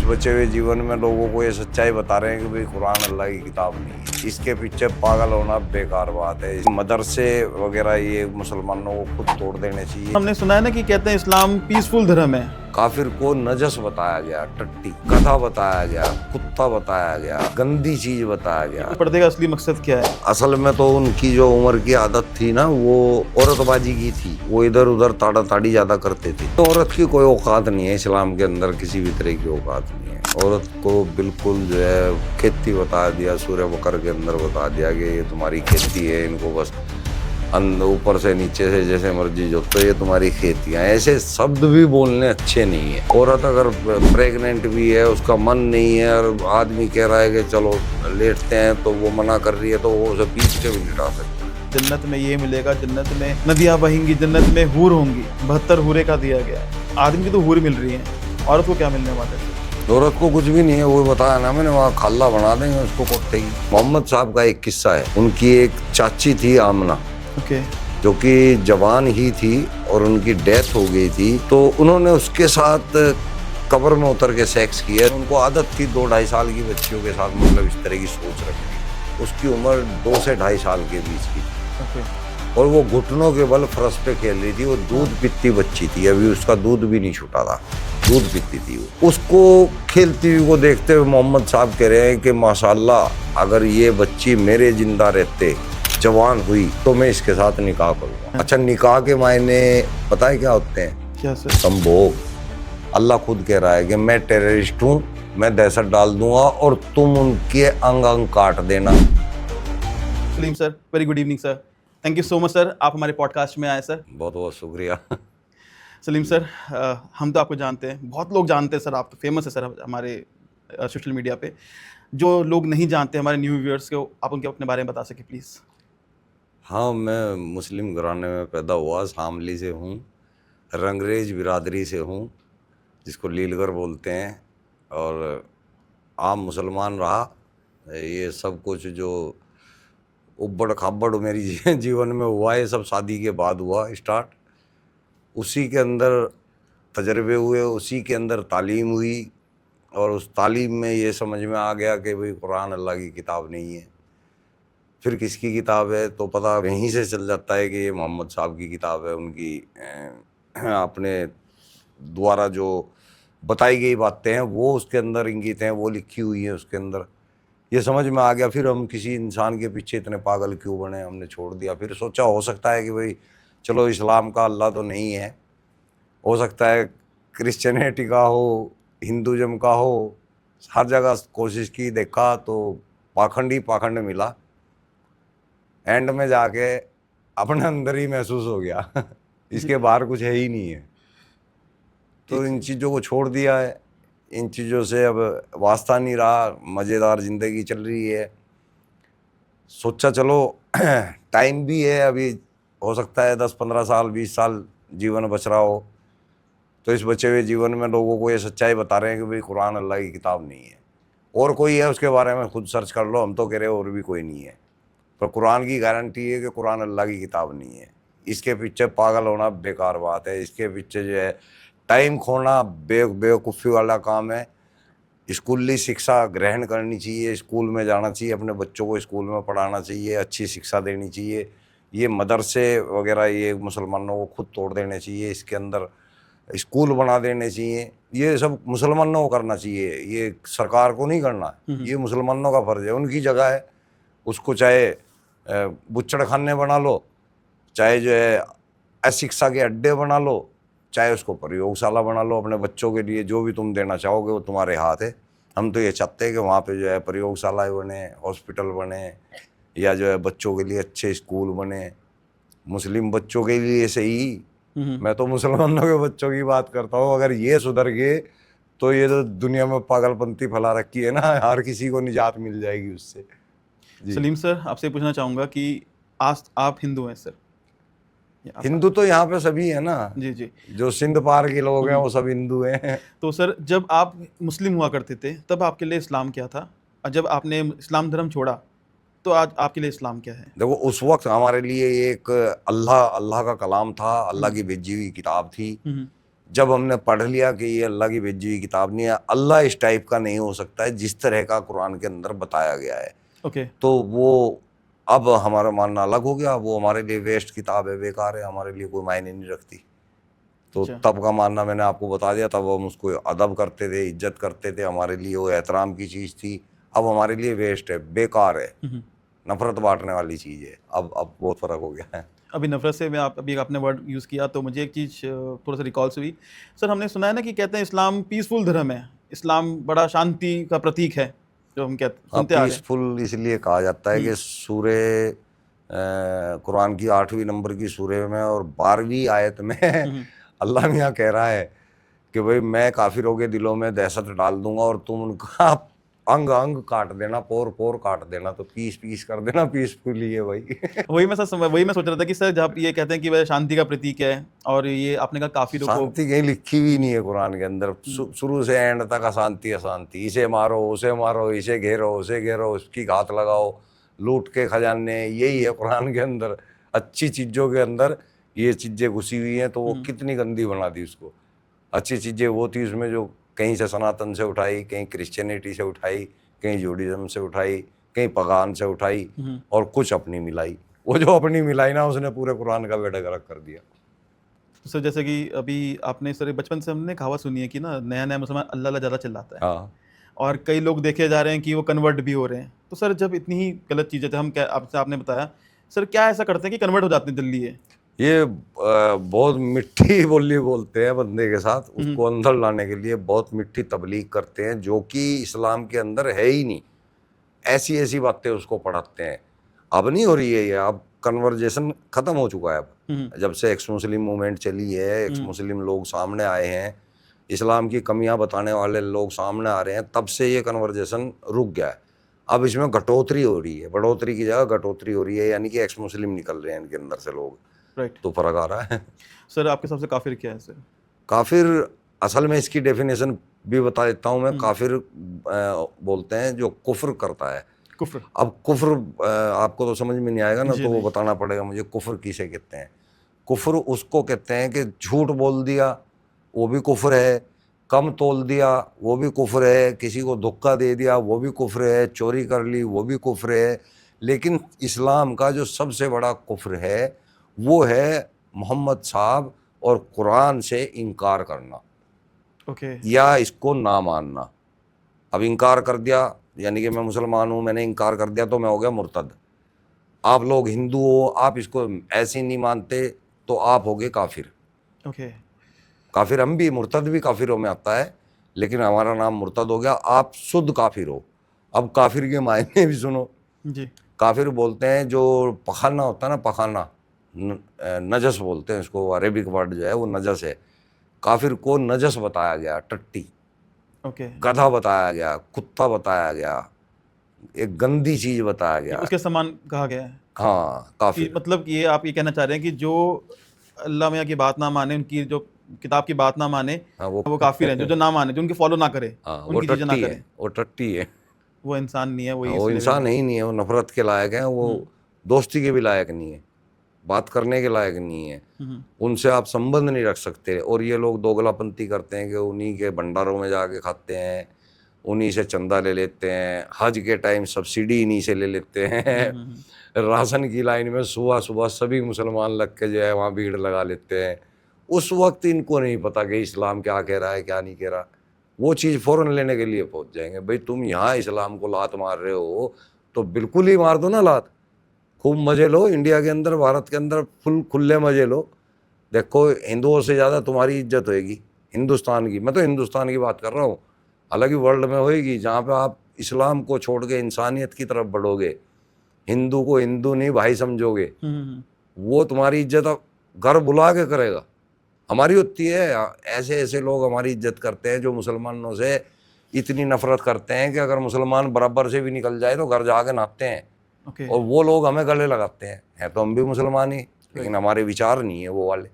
बचे हुए जीवन में लोगों को ये सच्चाई बता रहे हैं कि भाई कुरान अल्लाह की किताब नहीं है। इसके पीछे पागल होना बेकार बात है। मदरसे वगैरह ये मुसलमानों को खुद तोड़ देने चाहिए। हमने सुना है ना कि कहते हैं इस्लाम पीसफुल धर्म है। काफिर को नजस बताया गया, टट्टी, गधा बताया गया, कुत्ता बताया गया, गंदी चीज बताया गया। पर्दे का असली मकसद क्या है? असल में तो उनकी जो उम्र की आदत थी ना, वो औरतबाजी की थी। वो इधर उधर ताड़ा ताड़ी ज्यादा करते थे। तो औरत की कोई औकात नहीं है इस्लाम के अंदर, किसी भी तरह की औकात नहीं है। औरत को बिल्कुल जो है खेती बता दिया, सूर्य बकर के अंदर बता दिया कि ये तुम्हारी खेती है, इनको बस ऊपर से नीचे से जैसे मर्जी जो, तो ये तुम्हारी खेतियां। ऐसे शब्द भी बोलने अच्छे नहीं है। औरत अगर प्रेग्नेंट भी है, उसका मन नहीं है और आदमी कह रहा है कि चलो लेटते हैं, तो वो मना कर रही है, तो वो उसे पीछ के भी लिटा सकता है। जन्नत में ये मिलेगा, जन्नत में नदियां बहेंगी, जन्नत में हूर होंगी। 72 हूरे का दिया गया है। आदमी की तो हूर मिल रही है, औरत को क्या मिलने वाला है? औरत को कुछ भी नहीं है। वो बताया ना मैंने, वहाँ खाला बना देंगे उसको कोठे की। मोहम्मद साहब का एक किस्सा है। उनकी एक चाची थी आमना, जो कि जवान ही थी और उनकी डेथ हो गई थी। तो उन्होंने उसके साथ कब्र में उतर के सेक्स किया। उनको आदत थी 2-2.5 साल की बच्चियों के साथ मतलब इस तरह की सोच रखी। उसकी उम्र 2 से 2.5 साल के बीच की थी। और वो घुटनों के बल फर्श पे खेल रही थी। वो दूध पीती बच्ची थी, अभी उसका दूध भी नहीं छूटा था, दूध पीती थी वो। उसको खेलती हुई को देखते हुए मोहम्मद साहब कह रहे हैं कि माशाल्लाह, अगर ये बच्ची मेरे जिंदा रहते जवान हुई तो मैं इसके साथ निकाह करूंगा। अच्छा, निकाह के मायने पता है क्या होते हैं? क्या सर? संभोग। अल्लाह खुद कह रहा है कि मैं टेररिस्ट हूँ, मैं दहशत डाल दूंगा और तुम उनके अंग अंग काट देना। Salim sir, very good evening sir. Thank you so much sir, आप हमारे पॉडकास्ट में आए सर। बहुत बहुत शुक्रिया। सलीम सर, हम तो आपको जानते हैं, बहुत लोग जानते हैं सर, आप तो फेमस है सर हमारे सोशल मीडिया पे। जो लोग नहीं जानते, हमारे न्यू व्यूअर्स को आप उनके अपने बारे में बता सके प्लीज़। हाँ, मैं मुस्लिम घराने में पैदा हुआ, शामली से हूँ, रंगरेज बिरादरी से हूँ, जिसको लीलगर बोलते हैं। और आम मुसलमान रहा। ये सब कुछ जो उबड़ खाबड़ मेरी जीवन में हुआ, ये सब शादी के बाद हुआ स्टार्ट। उसी के अंदर तजर्बे हुए, उसी के अंदर तालीम हुई। और उस तालीम में ये समझ में आ गया कि भाई कुरान अल्लाह की किताब नहीं है। फिर किसकी किताब है तो पता यहीं से चल जाता है कि ये मोहम्मद साहब की किताब है। उनकी अपने द्वारा जो बताई गई बातें हैं वो उसके अंदर इंगित हैं, वो लिखी हुई है उसके अंदर। ये समझ में आ गया। फिर हम किसी इंसान के पीछे इतने पागल क्यों बने, हमने छोड़ दिया। फिर सोचा हो सकता है कि भाई चलो इस्लाम का अल्लाह तो नहीं है, हो सकता है क्रिश्चियनिटी का हो, हिंदुज़म का हो। हर जगह कोशिश की, देखा तो पाखंड ही पाखंड मिला। एंड में जाके अपने अंदर ही महसूस हो गया इसके बाहर कुछ है ही नहीं है। तो इन चीज़ों को छोड़ दिया है। इन चीज़ों से अब वास्ता नहीं रहा। मज़ेदार ज़िंदगी चल रही है। सोचा चलो टाइम भी है अभी, हो सकता है 10-15 साल 20 साल जीवन बच रहा हो। तो इस बचे हुए जीवन में लोगों को ये सच्चाई बता रहे हैं कि भाई कुरान अल्लाह की किताब नहीं है। और कोई है उसके बारे में खुद सर्च कर लो, हम तो कह रहे और भी कोई नहीं है। पर कुरान की गारंटी है कि कुरान अल्लाह की किताब नहीं है। इसके पीछे पागल होना बेकार बात है। इसके पीछे जो है टाइम खोना बेवकूफ़ी वाला काम है। स्कूली शिक्षा ग्रहण करनी चाहिए, स्कूल में जाना चाहिए, अपने बच्चों को स्कूल में पढ़ाना चाहिए, अच्छी शिक्षा देनी चाहिए। ये मदरसे वगैरह ये मुसलमानों को खुद तोड़ देने चाहिए, इसके अंदर स्कूल बना देने चाहिए। ये सब मुसलमानों को करना चाहिए, ये सरकार को नहीं करना। ये मुसलमानों का फर्ज है। उनकी जगह है, उसको चाहे बुच्चड़ खाने बना लो, चाहे जो है अशिक्षा के अड्डे बना लो, चाहे उसको प्रयोगशाला बना लो अपने बच्चों के लिए। जो भी तुम देना चाहोगे वो तुम्हारे हाथ है। हम तो ये चाहते हैं कि वहाँ पे जो है प्रयोगशालाएँ बने, हॉस्पिटल बने, या जो है बच्चों के लिए अच्छे स्कूल बने। मुस्लिम बच्चों के लिए सही, मैं तो मुसलमानों के बच्चों की बात करता हूँ। अगर ये सुधर गए तो ये तो दुनिया में पागलपंती फैला रखी है ना, हर किसी को निजात मिल जाएगी उससे। सलीम सर, आपसे पूछना चाहूँगा कि आज आप हिंदू हैं सर? हिंदू तो यहाँ पे सभी है ना। जी जी। जो सिंध पार के लोग हैं वो सब हिंदू हैं। तो सर, जब आप मुस्लिम हुआ करते थे तब आपके लिए इस्लाम क्या था, और जब आपने इस्लाम धर्म छोड़ा तो आज आपके लिए इस्लाम क्या है? देखो, उस वक्त हमारे लिए एक अल्लाह का कलाम था, अल्लाह की भेजी हुई किताब थी। जब हमने पढ़ लिया कि ये अल्लाह की भेजी हुई किताब नहीं है, अल्लाह इस टाइप का नहीं हो सकता है जिस तरह का कुरान के अंदर बताया गया है, ओके। तो वो अब हमारा मानना अलग हो गया। वो हमारे लिए वेस्ट किताब है, बेकार है, हमारे लिए कोई मायने नहीं रखती। तो अच्छा। तब का मानना मैंने आपको बता दिया, तब हम उसको अदब करते थे, इज्जत करते थे, हमारे लिए वो एहतराम की चीज़ थी। अब हमारे लिए वेस्ट है, बेकार है, नफरत बांटने वाली चीज़ है। अब बहुत फ़र्क हो गया है। अभी नफ़रत से मैं आप अभी आपने वर्ड यूज़ किया तो मुझे एक चीज़ थोड़ा सा रिकॉल से हुई। सर हमने सुना है ना कि कहते हैं इस्लाम पीसफुल धर्म है, इस्लाम बड़ा शांति का प्रतीक है, जो हम कहते हाँ, सुनते आ रहे हैं। पीसफुल इसलिए कहा जाता है कि सूरे कुरान की 8वीं नंबर की सूरे में और 12वीं आयत में अल्लाह मियाँ कह रहा है कि भाई मैं काफिरों के दिलों में दहशत डाल दूंगा और तुम उनका अंग अंग काट देना, पोर पोर काट देना, तो पीस पीस कर देना। पीसफुली है भाई। वही मैं सोच रहा था कि सर जब ये कहते हैं कि वह शांति का प्रतीक है और ये आपने कहा काफिरों को। शांति कहीं लिखी हुई नहीं है कुरान के अंदर, शुरू से एंड तक अशांति अशांति। इसे मारो, इसे घेरो, उसे घेरो, उसकी घात लगाओ, लूट के खजाने, यही है कुरान के अंदर। अच्छी चीज़ों के अंदर ये चीज़ें घुसी हुई हैं, तो वो कितनी गंदी बना दी उसको। अच्छी चीज़ें वो थी उसमें जो कहीं से सनातन से उठाई, कहीं क्रिश्चियनिटी से उठाई, कहीं जूडिज्म से उठाई, कहीं पगान से उठाई, और कुछ अपनी मिलाई। वो जो अपनी मिलाई ना, उसने पूरे कुरान का बेड़ा गर्क कर दिया। तो सर जैसे कि अभी आपने सर बचपन से हमने कहावत सुनी है कि ना नया नया मुसलमान अल्लाह अल्लाह ज़्यादा चिल्लाता है, हाँ, और कई लोग देखे जा रहे हैं कि वो कन्वर्ट भी हो रहे हैं। तो सर जब इतनी ही गलत चीज़ें थे, हम क्या आपसे आपने बताया, सर क्या ऐसा करते हैं कि कन्वर्ट हो जाते हैं जल्दी है? ये बहुत मिठी बोली बोलते हैं बंदे के साथ, उसको अंदर लाने के लिए बहुत मिठी तबलीग करते हैं, जो कि इस्लाम के अंदर है ही नहीं। ऐसी ऐसी बातें उसको पढ़ाते हैं। अब नहीं हो रही है ये, अब कन्वर्जेशन ख़त्म हो चुका है। अब जब से एक्स मुस्लिम मूवमेंट चली है, एक्स मुस्लिम लोग सामने आए हैं, इस्लाम की कमियां बताने वाले लोग सामने आ रहे हैं, तब से ये कन्वर्जेशन रुक गया है। अब इसमें घटोतरी हो रही है, बढ़ोतरी की जगह घटोतरी हो रही है, यानी कि एक्स मुस्लिम निकल रहे हैं इनके अंदर से लोग, राइट। तो फर्क आ रहा है। सर आपके हिसाब से काफिर क्या है सर? काफिर, असल में इसकी डेफिनेशन भी बता देता हूँ मैं। काफिर बोलते हैं जो कुफ्र करता है। कुफ्र। अब कुफ्र आपको तो समझ में नहीं आएगा ना, जी तो वो नहीं। बताना पड़ेगा मुझे कुफ्र किसे कहते हैं। कुफ्र उसको कहते हैं कि झूठ बोल दिया, वो भी कुफ्र है। कम तोल दिया, वो भी कुफ्र है। किसी को धोखा दे दिया, वो भी कुफ्र है। चोरी कर ली, वो भी कुफ्र है। लेकिन इस्लाम का जो सबसे बड़ा कुफ्र है, वो है मोहम्मद साहब और कुरान से इनकार करना, ओके। या इसको ना मानना। अब इनकार कर दिया, यानी कि मैं मुसलमान हूँ, मैंने इनकार कर दिया, तो मैं हो गया मुर्तद। आप लोग हिंदू हो, आप इसको ऐसे नहीं मानते, तो आप हो गए काफिर। ओके। काफिर हम भी, मुर्तद भी काफिरों में आता है, लेकिन हमारा नाम मुर्तद हो गया। आप शुद्ध काफिर हो। अब काफिर के मायने भी सुनो। जी। काफिर बोलते हैं जो पखाना होता है ना, पखाना, नजस बोलते हैं इसको। अरेबिक वर्ड जो है वो नजस है। काफिर को नजस बताया गया, टट्टी, ओके। गधा बताया गया, कुत्ता बताया गया, एक गंदी चीज बताया ये गया। उसके समान कहा गया है हाँ, कि काफिर। मतलब ये आप ये कहना चाह रहे हैं कि जो अल्लाह मियाँ की बात ना माने, उनकी जो किताब की बात ना माने, हाँ, वो काफिर हैं। जो जो ना माने, जो उनके फॉलो ना करे, हाँ, वो उनकी चीज़ें ना टट्टी है, करे, वो टट्टी है। वो इंसान नहीं है, हाँ, वही वो इसलिए इंसान ही नहीं है, वो नफरत के लायक है, वो दोस्ती के भी लायक नहीं है, बात करने के लायक नहीं है। उनसे आप संबंध नहीं रख सकते। और ये लोग दोगलापंती करते हैं कि उन्हीं के भंडारों में जाके खाते हैं, उन्हीं से चंदा ले लेते हैं, हज के टाइम सब्सिडी इन्हीं से ले लेते हैं, राशन की लाइन में सुबह सुबह सभी मुसलमान लग के जो है वहाँ भीड़ लगा लेते हैं। उस वक्त इनको नहीं पता कि इस्लाम क्या कह रहा है, क्या नहीं कह रहा। वो चीज़ फ़ौरन लेने के लिए पहुंच जाएंगे। भाई तुम यहाँ इस्लाम को लात मार रहे हो, तो बिल्कुल ही मार दो ना लात। खूब मज़े लो इंडिया के अंदर, भारत के अंदर फुल खुले मज़े लो। देखो, हिंदुओं से ज़्यादा तुम्हारी इज्जत होएगी हिंदुस्तान की। मैं तो हिंदुस्तान की बात कर रहा हूँ, हालांकि वर्ल्ड में होएगी, जहाँ पे आप इस्लाम को छोड़ के इंसानियत की तरफ बढ़ोगे, हिंदू को हिंदू नहीं भाई समझोगे, वो तुम्हारी इज्जत अब घर बुला के करेगा। हमारी होती है। ऐसे ऐसे लोग हमारी इज्जत करते हैं जो मुसलमानों से इतनी नफरत करते हैं कि अगर मुसलमान बराबर से भी निकल जाए तो घर जाके नहाते हैं। ओके। और वो लोग हमें गले लगाते हैं तो हम भी मुसलमान ही, लेकिन राइट। हमारे विचार नहीं है वो वाले,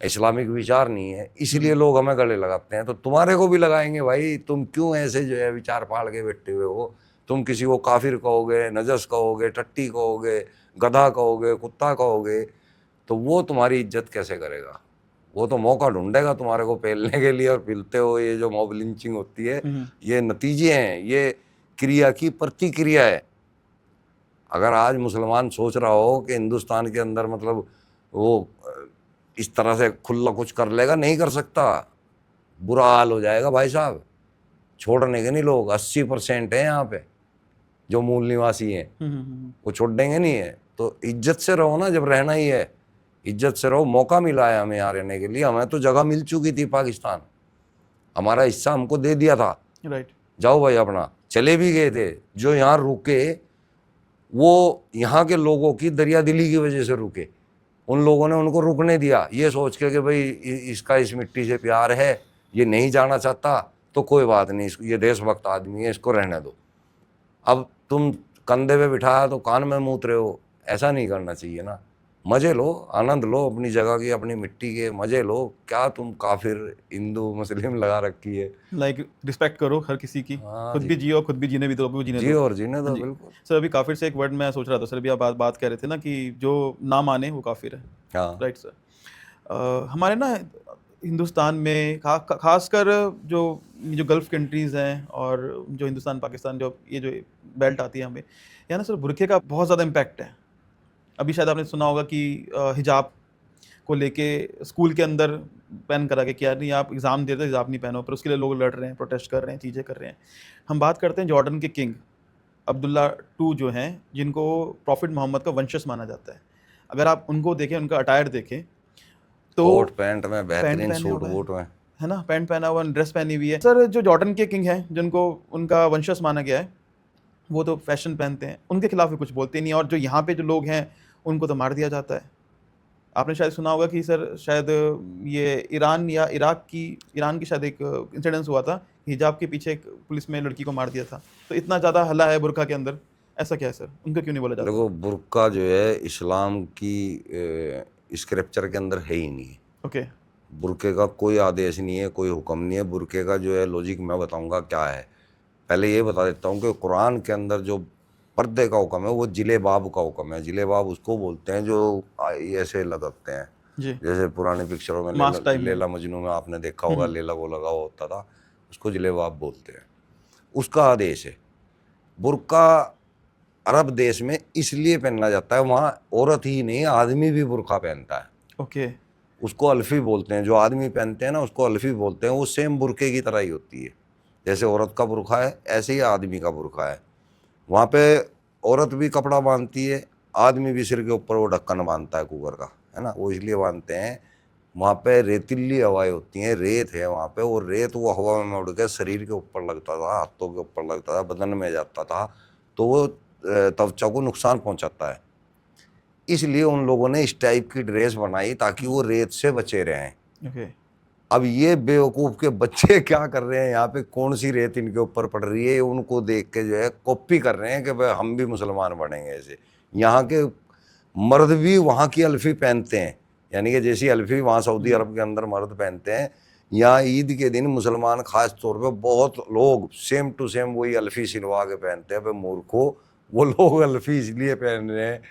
इस्लामिक विचार नहीं है, इसलिए लोग हमें गले लगाते हैं। तो तुम्हारे को भी लगाएंगे भाई। तुम क्यों ऐसे जो है विचार पाल के बैठे हुए हो? तुम किसी को काफिर कहोगे, नजस कहोगे, टट्टी कहोगे, गधा कहोगे, कुत्ता कहोगे, तो वो तुम्हारी इज्जत कैसे करेगा? वो तो मौका ढूंढेगा तुम्हारे को पेलने के लिए, और पिलते हो। ये जो मॉब लिंचिंग होती है, ये नतीजे हैं, ये क्रिया की प्रतिक्रिया है। अगर आज मुसलमान सोच रहा हो कि हिंदुस्तान के अंदर मतलब वो इस तरह से खुला कुछ कर लेगा, नहीं कर सकता। बुरा हाल हो जाएगा भाई साहब। छोड़ने के नहीं लोग, 80% है यहाँ पे जो मूल निवासी हैं, वो छोड़ देंगे नहीं है। तो इज्जत से रहो ना, जब रहना ही है इज्जत से रहो। मौका मिला है हमें यहाँ रहने के लिए, हमें तो जगह मिल चुकी थी, पाकिस्तान हमारा हिस्सा हमको दे दिया था। राइट। जाओ भाई अपना, चले भी गए थे। जो यहाँ रुके वो यहाँ के लोगों की दरिया दिली की वजह से रुके। उन लोगों ने उनको रुकने दिया, ये सोच के कि भाई इसका इस मिट्टी से प्यार है, ये नहीं जाना चाहता, तो कोई बात नहीं, ये देशभक्त आदमी है, इसको रहने दो। अब तुम कंधे पे बिठाया तो कान में मूत रहे हो, ऐसा नहीं करना चाहिए ना। मजे लो, आनंद लो अपनी जगह की, अपनी मिट्टी के मजे लो। क्या तुम काफिर हिंदू मुस्लिम लगा रखी है। लाइक रिस्पेक्ट करो हर किसी की, हाँ खुद जी, भी जियो, खुद भी जीने भी दो, अभी जीने जी दो। और जीने हाँ दो, जी। बिल्कुल। सर अभी काफिर से एक वर्ड मैं सोच रहा था सर, अभी आप बात कह रहे थे ना कि जो ना माने वो काफिर है। हाँ राइट सर। हमारे ना हिंदुस्तान में खासकर जो जो गल्फ़ कंट्रीज़ हैं और जो हिंदुस्तान पाकिस्तान जो ये जो बेल्ट आती है हमें, यहाँ ना सर बुर्के का बहुत ज़्यादा इम्पैक्ट है। अभी शायद आपने सुना होगा कि हिजाब को लेके स्कूल के अंदर बैन करा के कि यार नहीं आप एग्ज़ाम दे रहे हो, हिजाब नहीं पहनो, पर उसके लिए लोग लड़ रहे हैं, प्रोटेस्ट कर रहे हैं, चीज़ें कर रहे हैं। हम बात करते हैं जॉर्डन के किंग अब्दुल्ला II जो हैं, जिनको प्रॉफिट मोहम्मद का वंशज माना जाता है। अगर आप उनको देखें, उनका अटायर देखें, तो कोट पैंट में पैंट बेहतरीन पहने सूट हुए बूट में। है ना, पैंट पहना हुआ, ड्रेस पहनी हुई है। सर जो जॉर्डन के किंग हैं, जिनको उनका वंशज माना गया है, वो तो फैशन पहनते हैं, उनके खिलाफ भी कुछ बोलते नहीं, और जो यहाँ पे जो लोग हैं उनको तो मार दिया जाता है। आपने शायद सुना होगा कि सर शायद ये ईरान या ईरान की शायद एक इंसिडेंस हुआ था, हिजाब के पीछे एक पुलिस में लड़की को मार दिया था। तो इतना ज़्यादा हल्ला है बुर्का के अंदर, ऐसा क्या है सर, उनको क्यों नहीं बोला जाता? देखो, बुर्का जो है इस्लाम की स्क्रिप्चर के अंदर है ही नहीं। ओके। बुर्के का कोई आदेश नहीं है, कोई हुक्म नहीं है। बुर्के का जो है लॉजिक मैं बताऊंगा क्या है। पहले ये बता देता हूँ कि कुरान के अंदर जो पर्दे का हुक्म है वो जिलेबाब का हुक्म है। जिलेबाब उसको बोलते हैं जो ऐसे लगाते हैं, जी। जैसे पुरानी पिक्चरों में मास्क टाइप में। लेला मजनू में आपने देखा होगा, लेला को लगा हुआ होता था, उसको जिलेबाब बोलते हैं। उसका आदेश है। बुर्का अरब देश में इसलिए पहना जाता है, वहाँ औरत ही नहीं आदमी भी बुर्का पहनता है। ओके। उसको अल्फी बोलते हैं, जो आदमी पहनते हैं ना उसको अल्फी बोलते हैं। वो सेम बुर्के की तरह ही होती है, जैसे औरत का बुर्का है ऐसे ही आदमी का बुर्का है। वहाँ पे औरत भी कपड़ा बांधती है, आदमी भी सिर के ऊपर वो ढक्कन बांधता है कुकर का, है ना। वो इसलिए बांधते हैं, वहाँ पे रेतीली हवाएं होती हैं, रेत है वहाँ पे, और रेत वो हवा में उड़ के शरीर के ऊपर लगता था, हाथों के ऊपर लगता था, बदन में जाता था, तो वो त्वचा को नुकसान पहुँचाता है। इसलिए उन लोगों ने इस टाइप की ड्रेस बनाई ताकि वो रेत से बचे रहें। ओके। अब ये बेवकूफ़ के बच्चे क्या कर रहे हैं, यहाँ पे कौन सी रेत इनके ऊपर पड़ रही है, उनको देख के जो है कॉपी कर रहे हैं कि भाई हम भी मुसलमान बनेंगे ऐसे। यहाँ के मर्द भी वहाँ की अल्फी पहनते हैं, यानी कि जैसी अल्फी वहाँ सऊदी अरब के अंदर मर्द पहनते हैं, यहाँ ईद के दिन मुसलमान खास तौर पे बहुत लोग सेम टू सेम वही अल्फी सिलवा के पहनते हैं। भाई मूर्खों, वो लोग अल्फी इसलिए पहन रहे हैं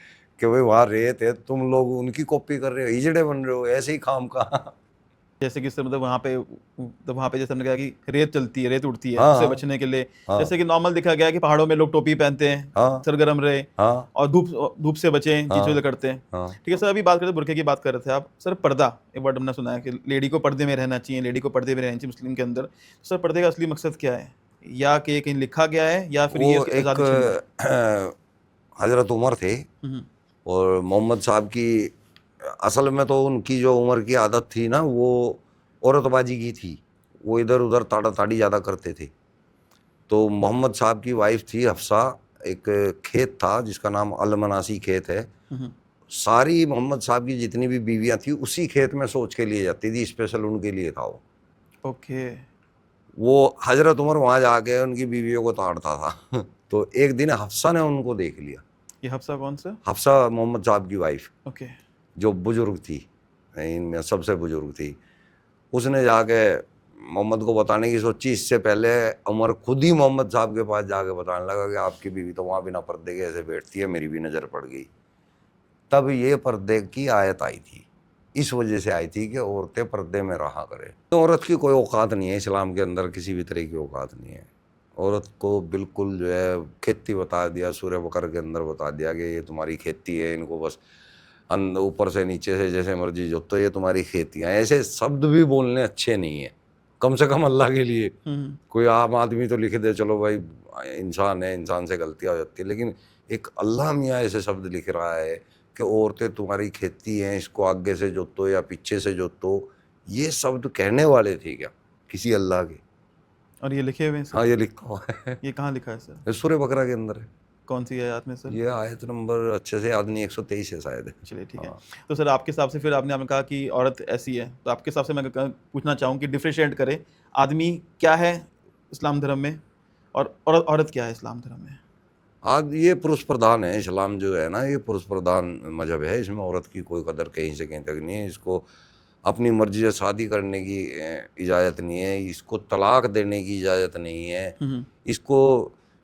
कि भाई वहाँ रेत है, तुम लोग उनकी कॉपी कर रहे हो, हिजड़े बन रहे हो ऐसे ही खाम का। जैसे कि सर मतलब वहाँ पे जैसे हमने कहा कि रेत चलती है, रेत उड़ती है, हाँ उससे हाँ बचने के लिए हाँ जैसे कि नॉर्मल देखा गया है कि पहाड़ों में लोग टोपी पहनते हैं, हाँ सर गर्म रहे, हाँ और धूप धूप से बचें, चीज़ें हाँ करते हैं। हाँ। ठीक है सर, अभी बात करते हैं बुर्के की, बात कर रहे थे आप सर। पर्दा, एक वर्ड हमने सुना है कि लेडी को पर्दे में रहना चाहिए, लेडी को पर्दे में रहना चाहिए मुस्लिम के अंदर। सर पर्दे का असली मकसद क्या है, या कि कहीं लिखा गया है, या फिर ये वो उसकी एक आज़ादी छीन रहा है? हजरत उमर थे, और मोहम्मद साहब की असल में तो उनकी जो उमर की आदत थी ना, वो औरतबाजी की थी। वो इधर उधर ताड़ा ताड़ी ज़्यादा करते थे। तो मोहम्मद साहब की वाइफ थी हफ्सा, एक खेत था जिसका नाम अलमनासी खेत है। सारी मोहम्मद साहब की जितनी भी बीवियां थी उसी खेत में सोच के लिए जाती थी, स्पेशल उनके लिए था वो। ओके। वो हजरत उमर वहाँ जाके उनकी बीवियों को ताड़ता था। तो एक दिन हफ्सा ने उनको देख लिया। ये हफ्सा कौन सा? हफ्सा मोहम्मद साहब की वाइफ, ओके। जो बुजुर्ग थी, इनमें सबसे बुजुर्ग थी। उसने जाके मोहम्मद को बताने की सोची। इससे पहले उमर खुद ही मोहम्मद साहब के पास जाके बताने लगा कि आपकी बीवी तो वहाँ बिना पर्दे के ऐसे बैठती है, मेरी भी नज़र पड़ गई। तब ये पर्दे की आयत आई थी इस वजह से आई थी कि औरतें पर्दे में रहा करें। तो औरत की कोई औकात नहीं है इस्लाम के अंदर, किसी भी तरह की औकात नहीं है। औरत को बिल्कुल जो है खेती बता दिया, सूरह बकरा के अंदर बता दिया कि ये तुम्हारी खेती है, इनको बस ऊपर से नीचे से जैसे मर्जी जोतो, ये तुम्हारी खेतियाँ। ऐसे शब्द भी बोलने अच्छे नहीं है, कम से कम अल्लाह के लिए। कोई आम आदमी तो लिख दे, चलो भाई इंसान है, इंसान से गलतियाँ हो जाती है, लेकिन एक अल्लाह मियाँ ऐसे शब्द लिख रहा है कि औरतें तुम्हारी खेती हैं, इसको आगे से जोतो या पीछे से जोतो। ये शब्द कहने वाले थे क्या किसी अल्लाह के? और ये लिखे हुए हैं सर? हाँ, ये लिखा हुआ है, ये कहाँ लिखा है सर? ये सूरह बकरा के अंदर है। कौन सी आयत में सर? ये आयत नंबर अच्छे से याद नहीं, 123 है शायद। चलिए ठीक है। हाँ। तो सर आपके हिसाब से फिर आपने कहा कि औरत ऐसी है, तो आपके हिसाब से मैं पूछना चाहूँ कि डिफरेंशिएट करें, आदमी क्या है इस्लाम धर्म में और औरत क्या है इस्लाम धर्म में? आज ये पुरुष प्रधान है, इस्लाम जो है ना, ये पुरुष प्रधान मजहब है। इसमें औरत की कोई कदर कहीं से कहीं तक नहीं है। इसको अपनी मर्जी से शादी करने की इजाज़त नहीं है, इसको तलाक देने की इजाज़त नहीं है, इसको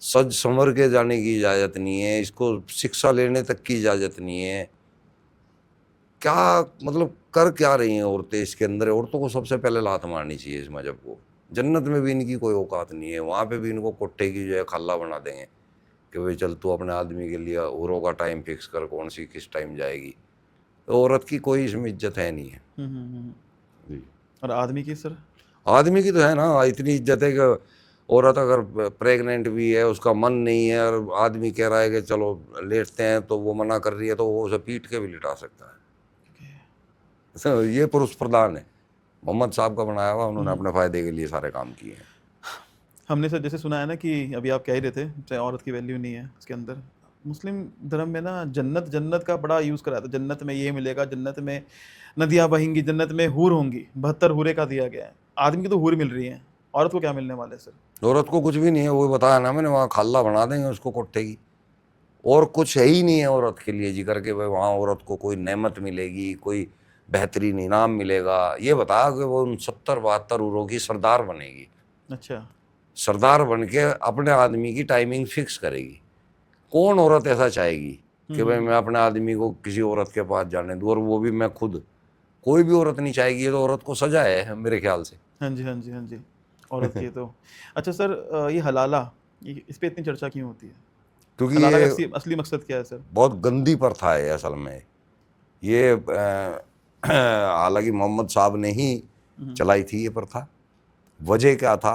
सज संवर के जाने की इजाज़त नहीं है, इसको शिक्षा लेने तक की इजाज़त नहीं है। क्या मतलब कर क्या रही हैं औरतें इसके अंदर? औरतों को सबसे पहले लात मारनी चाहिए इस मजहब को। जन्नत में भी इनकी कोई औकात नहीं है, वहाँ पे भी इनको कोट्टे की जो है खल्ला बना देंगे कि भाई चल तू अपने आदमी के लिए औरों का टाइम फिक्स कर, कौन सी किस टाइम जाएगी। तो औरत की कोई इसमें इज्जत है नहीं है जी। और आदमी की सर? आदमी की तो है ना, इतनी इज्जत है कि औरत अगर प्रेग्नेंट भी है, उसका मन नहीं है और आदमी कह रहा है कि चलो लेटते हैं, तो वो मना कर रही है, तो वो उसे पीट के भी लिटा सकता है। तो ये पुरुष प्रधान है, मोहम्मद साहब का बनाया हुआ, उन्होंने अपने फ़ायदे के लिए सारे काम किए हैं। हमने सर जैसे सुना है ना कि अभी आप कह ही रहे थे, चाहे औरत की वैल्यू नहीं है इसके अंदर। मुस्लिम धर्म में ना जन्नत का बड़ा यूज़ करा था, जन्नत में ये मिलेगा, जन्नत में नदियाँ बहेंगी, जन्नत में हूर होंगी, 72 हूरें का दिया गया है। आदमी की तो हूर मिल रही है, औरत को क्या मिलने वाला है सर? औरत को कुछ भी नहीं है, वो बताया ना मैंने, वहाँ खाला बना देंगे उसको कोट्टे की, और कुछ है ही नहीं है औरत के लिए जी करके भाई वहाँ औरत को कोई नेमत मिलेगी, कोई बेहतरीन इनाम मिलेगा। ये बताया कि वो उन 70-72 उरों की सरदार बनेगी। अच्छा। सरदार बन के अपने आदमी की टाइमिंग फिक्स करेगी। कौन औरत ऐसा चाहेगी कि भाई मैं अपने आदमी को किसी औरत के पास जाने दूँ, और वो भी मैं खुद? कोई भी औरत नहीं चाहेगी। ये तो औरत को सजा है मेरे ख्याल से। हाँ जी, हाँ जी, हाँ जी। औरत की तो अच्छा सर, ये हलाला, ये इस पे इतनी चर्चा क्यों होती है? क्योंकि हलाला का ये असली मकसद क्या है सर? बहुत गंदी प्रथा है असल में। ये हालांकि मोहम्मद साहब ने ही चलाई थी ये प्रथा। वजह क्या था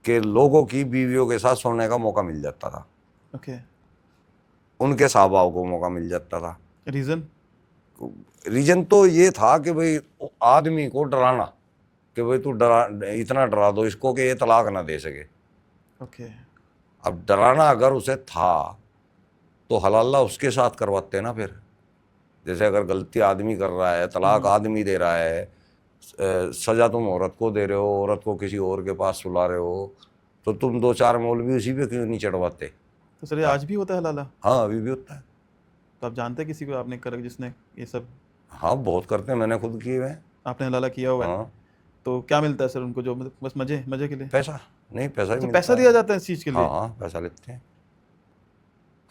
कि लोगों की बीवियों के साथ सोने का मौका मिल जाता था, ओके। उनके साहबाओं को मौका मिल जाता था। रीज़न? रीजन तो ये था कि भाई आदमी को डराना, कि भाई तू डरा, इतना डरा दो इसको कि ये तलाक ना दे सके। ओके। अब डराना अगर उसे था तो हलाला उसके साथ करवाते ना फिर। जैसे अगर गलती आदमी कर रहा है, तलाक आदमी दे रहा है, सजा तुम औरत को दे रहे हो, औरत को किसी और के पास सुला रहे हो, तो तुम 2-4 मौलवी उसी पे क्यों नहीं चढ़वाते? तो सर ये आज भी होता है हलाला? हाँ, अभी भी होता है। तो आप जानते हैं किसी को आपने कर जिसने ये सब? हाँ, बहुत करते हैं, मैंने खुद किए हुए हैं। आपने हलाला किया हुआ है? हाँ। तो क्या मिलता है सर उनको, जो मतलब बस मजे मजे के लिए? पैसा नहीं, पैसा ही अच्छा, मिलता पैसा है। दिया जाता है इस चीज़ के लिए? हाँ, पैसा लेते हैं।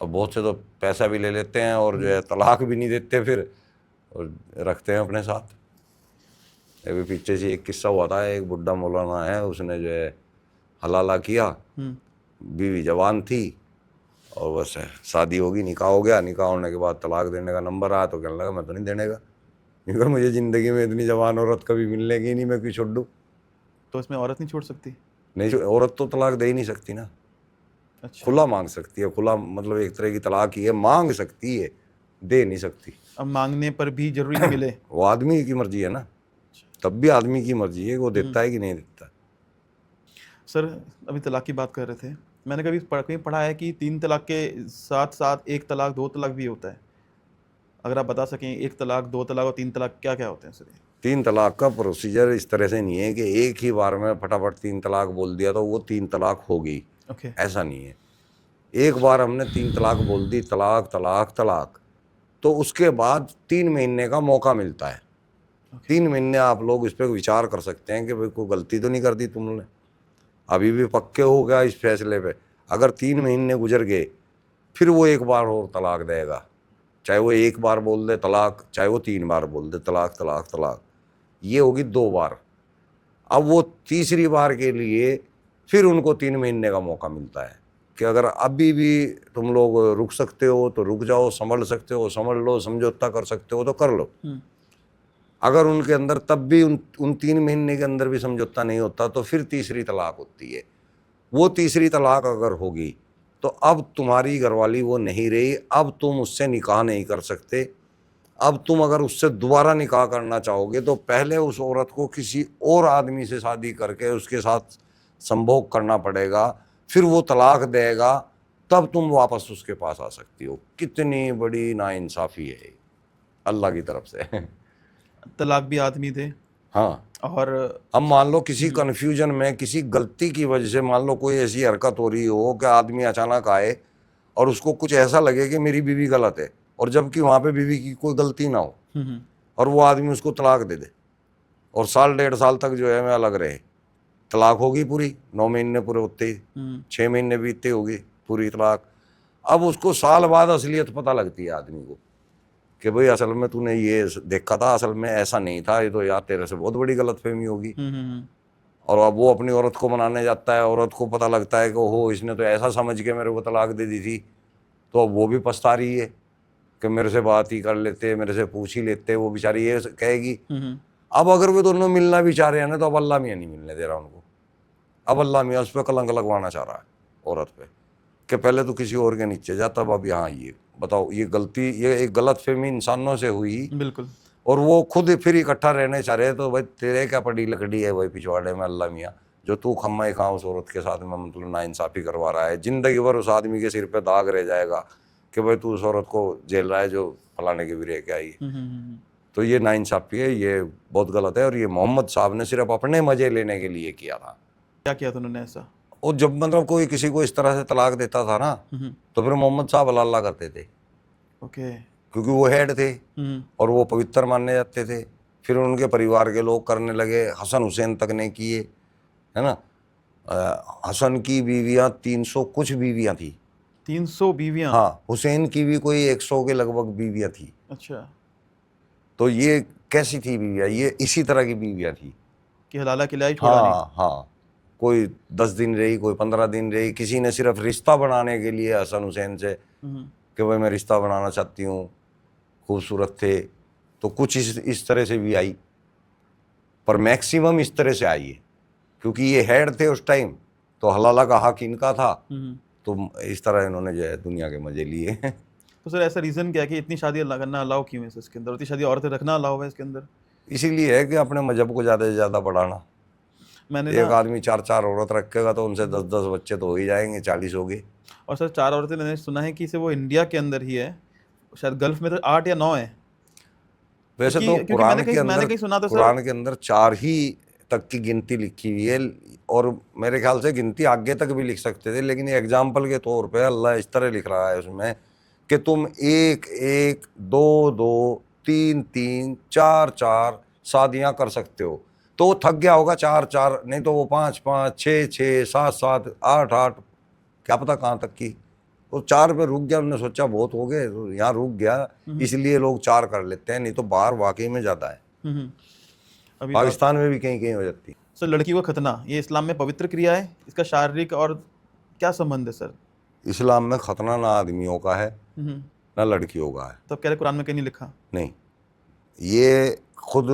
और बहुत से तो पैसा भी ले लेते हैं और जो है तलाक भी नहीं देते फिर, और रखते हैं अपने साथ। अभी पीछे से एक किस्सा हुआ था, एक बुड्ढा मौलाना है, उसने जो है हलाला किया, बीवी जवान थी, और बस शादी होगी, निकाह हो गया। निकाह होने के बाद तलाक देने का नंबर आया तो कहने लगा मैं तो नहीं देने का, क्योंकि मुझे ज़िंदगी में इतनी जवान औरत कभी मिलने की नहीं, मैं क्यों छोड़ दूँ? तो इसमें औरत नहीं छोड़ सकती? नहीं, औरत तो तलाक दे ही नहीं सकती ना। अच्छा। खुला मांग सकती है, खुला मतलब एक तरह की तलाक ही है, मांग सकती है, दे नहीं सकती। अब मांगने पर भी जरूरी नहीं मिले? वो आदमी की मर्जी है ना, तब भी आदमी की मर्जी है वो देता है कि नहीं देता। सर अभी तलाक की बात कर रहे थे, मैंने कहीं पढ़ा है कि 3 तलाक के साथ साथ 1 तलाक 2 तलाक भी होता है। अगर आप बता सकें 1 तलाक 2 तलाक और 3 तलाक क्या क्या होते हैं सर? 3 तलाक का प्रोसीजर इस तरह से नहीं है कि एक ही बार में फटाफट 3 तलाक बोल दिया तो वो 3 तलाक हो गई, ओके। ऐसा नहीं है। एक बार हमने 3 तलाक बोल दी, तलाक तलाक तलाक, तो उसके बाद 3 महीने का मौका मिलता है। 3 महीने आप लोग इस पर विचार कर सकते हैं कि भाई कोई गलती तो नहीं कर दी तुमने, अभी भी पक्के हो गया इस फैसले पे। अगर 3 महीने गुजर गए फिर वो एक बार और तलाक देगा, चाहे वो एक बार बोल दे तलाक, चाहे वो 3 बार बोल दे तलाक तलाक तलाक, ये होगी 2 बार। अब वो तीसरी बार के लिए फिर उनको 3 महीने का मौका मिलता है कि अगर अभी भी तुम लोग रुक सकते हो तो रुक जाओ, संभल सकते हो संभल लो, समझौता कर सकते हो तो कर लो। अगर उनके अंदर तब भी उन 3 महीने के अंदर भी समझौता नहीं होता तो फिर तीसरी तलाक होती है। वो तीसरी तलाक अगर होगी तो अब तुम्हारी घरवाली वो नहीं रही, अब तुम उससे निकाह नहीं कर सकते। अब तुम अगर उससे दोबारा निकाह करना चाहोगे तो पहले उस औरत को किसी और आदमी से शादी करके उसके साथ संभोग करना पड़ेगा, फिर वो तलाक देगा, तब तुम वापस उसके पास आ सकती हो। कितनी बड़ी नाइंसाफ़ी है अल्लाह की तरफ से। तलाक भी आदमी दे। हाँ, और अब मान लो किसी कन्फ्यूजन में, किसी गलती की वजह से, मान लो कोई ऐसी हरकत हो रही हो कि आदमी अचानक आए और उसको कुछ ऐसा लगे कि मेरी बीवी गलत है, और जबकि वहाँ पे बीवी की कोई गलती ना हो, और वो आदमी उसको तलाक दे दे और 1.5 साल तक जो है मैं अलग रहे, तलाक होगी पूरी, 9 महीने पूरे होते ही 6 महीने बीतते होगी पूरी तलाक। अब उसको साल बाद असलियत पता लगती है आदमी को कि भाई असल में तूने ये देखा था, असल में ऐसा नहीं था, ये तो यार तेरे से बहुत बड़ी गलतफहमी होगी। और अब वो अपनी औरत को मनाने जाता है, औरत को पता लगता है कि ओहो इसने तो ऐसा समझ के मेरे को तलाक दे दी थी, तो अब वो भी पछता रही है कि मेरे से बात ही कर लेते, मेरे से पूछ ही लेते, वो बेचारी ये कहेगी। अब अगर वे दोनों मिलना भी चाह रहे हैं ना तो अब अल्लाह मियाँ नहीं मिलने दे रहा उनको। अब अल्लाह मियाँ उस पर कलंक लगवाना चाह रहा है औरत पे कि पहले तो किसी और के नीचे जा, तब अब यहाँ ये बताओ, ये गलती, ये एक गलतफहमी इंसानों से हुई। बिल्कुल। और वो खुद फिर इकट्ठा रहने चाह रहे, तो भाई तेरे क्या पड़ी लकड़ी है भाई पिछवाड़े में अल्लाह मियाँ, जो तू खम्मा खा उस औरत के साथ में मतलब नाइंसाफ़ी करवा रहा है। ज़िंदगी भर उस आदमी के सिर पे दाग रह जाएगा कि भाई तू उस औरत को झेल रहा है जो फलाने की भी रह के आई। तो ये नाइंसाफ़ी है, ये बहुत गलत है। और ये मोहम्मद साहब ने सिर्फ अपने मज़े लेने के लिए किया था। क्या किया था उन्होंने ऐसा? और जब मतलब कोई किसी को इस तरह से तलाक देता था ना तो फिर मोहम्मद साहब अल्लाह अल्लाह करते थे, ओके। क्योंकि वो हेड थे और वो पवित्र माने जाते थे। फिर उनके परिवार के लोग करने लगे, हसन हुसैन तक ने किए, है ना। हसन की बीवियां 300 कुछ बीवियां थी। 300 बीवियां? हाँ, हुसैन की भी कोई 100 के लगभग बीवियां थी। अच्छा। तो ये कैसी थी बीवियां? ये इसी तरह की बीवियां थी कि हलाला खिलाई छोड़ा नहीं। हाँ, कोई 10 दिन रही, कोई 15 दिन रही। किसी ने सिर्फ रिश्ता बनाने के लिए हसन हुसैन से कि भाई मैं रिश्ता बनाना चाहती हूँ, खूबसूरत थे, तो कुछ इस तरह से भी आई, पर मैक्सिमम इस तरह से आई है क्योंकि ये हेड थे उस टाइम, तो हलाला का हक इनका था। तो इस तरह इन्होंने जो है दुनिया के मजे लिए। तो सर ऐसा रीज़न क्या है कि इतनी शादी करना अलाउ क्यों है इसके अंदर, इतनी शादी औरतें रखना अलाउ है इसके अंदर? इसीलिए है कि अपने मजहब को ज़्यादा से ज़्यादा बढ़ाना। मैंने एक आदमी 4 औरत रखेगा तो उनसे 10 बच्चे तो हो ही जाएंगे, 40 हो गए। और सर 4 औरतें मैंने सुना है कि सिर्फ वो इंडिया के अंदर ही है, शायद गल्फ में तो 8 या 9 है। वैसे तो क्योंकि मैंने कहीं सुना था सर, कुरान के अंदर 4 ही तक की गिनती लिखी हुई है, और मेरे ख्याल से गिनती आगे तक भी लिख सकते थे, लेकिन एग्जाम्पल के तौर पे अल्लाह इस तरह लिख रहा है उसमें कि तुम 1 1 2 2 3 3 4 4 शादियाँ कर सकते हो। तो वो थक गया होगा 4 4, नहीं तो वो 5 5 6 6 7 7 8 8, क्या पता कहाँ तक की। तो 4 पे रुक गया, उन्होंने सोचा बहुत हो गए तो यहाँ रुक गया, इसलिए लोग 4 कर लेते हैं, नहीं तो बाहर वाकई में ज़्यादा है। अभी पाकिस्तान में भी कहीं कहीं हो जाती है। सर लड़की को खतना ये इस्लाम में पवित्र क्रिया है, इसका शारीरिक और क्या संबंध है सर? इस्लाम में खतना ना आदमियों का है ना लड़कियों का है। तो अब कह रहे कुरान में कहीं नहीं लिखा? नहीं, ये खुद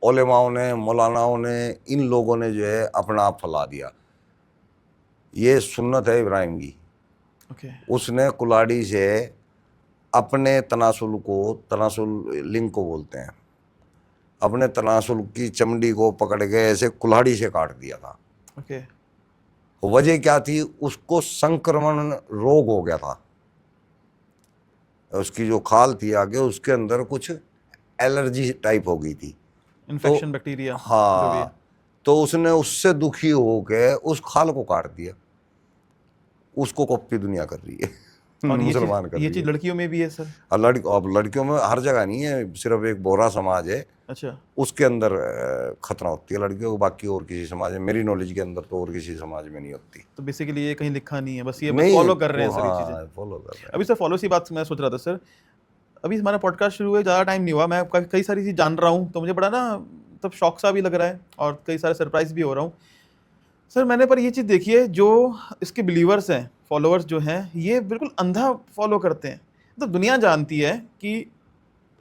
उलेमाओं ने, मौलानाओं ने, इन लोगों ने जो है अपना आप फैला दिया। ये सुन्नत है इब्राहिम की। ओके। उसने कुल्हाड़ी से अपने तनासुल को, तनासुल लिंग को बोलते हैं, अपने तनासुल की चमड़ी को पकड़ के ऐसे कुल्हाड़ी से काट दिया था। ओके। वजह क्या थी? उसको संक्रमण रोग हो गया था, उसकी जो खाल थी आगे उसके अंदर कुछ एलर्जी टाइप हो गई थी, इन्फेक्शन, बैक्टीरिया। हाँ, तो उसने उससे दुखी होकर उस खाल को काट दिया। उसको कॉपी दुनिया कर रही है, और मुसलमान कर ये रही चीज़ है। लड़कियों में भी है सर? अब लड़कियों में हर जगह नहीं है, सिर्फ एक बोहरा समाज है, अच्छा। उसके अंदर खतरा होती है लड़कियों को, बाकी और किसी समाज में, मेरी नॉलेज के अंदर तो और किसी समाज में नहीं होती। तो बेसिकली ये कहीं लिखा नहीं है, बस ये बस नहीं, फॉलो कर रहे हैं सर ये हाँ, चीज़ें। फॉलो कर रहे हैं। अभी सर फॉलो सी बात मैं सोच रहा था सर, अभी हमारा पॉडकास्ट शुरू हुए ज़्यादा टाइम नहीं हुआ, मैं कई सारी चीज़ जान रहा हूँ, तो मुझे बड़ा ना तब शौक सा भी लग रहा है और कई सारे सरप्राइज भी हो रहा हूँ। सर मैंने पर ये चीज़ देखी है, जो इसके बिलीवर्स हैं, फॉलोअर्स जो हैं, ये बिल्कुल अंधा फॉलो करते हैं। तो दुनिया जानती है कि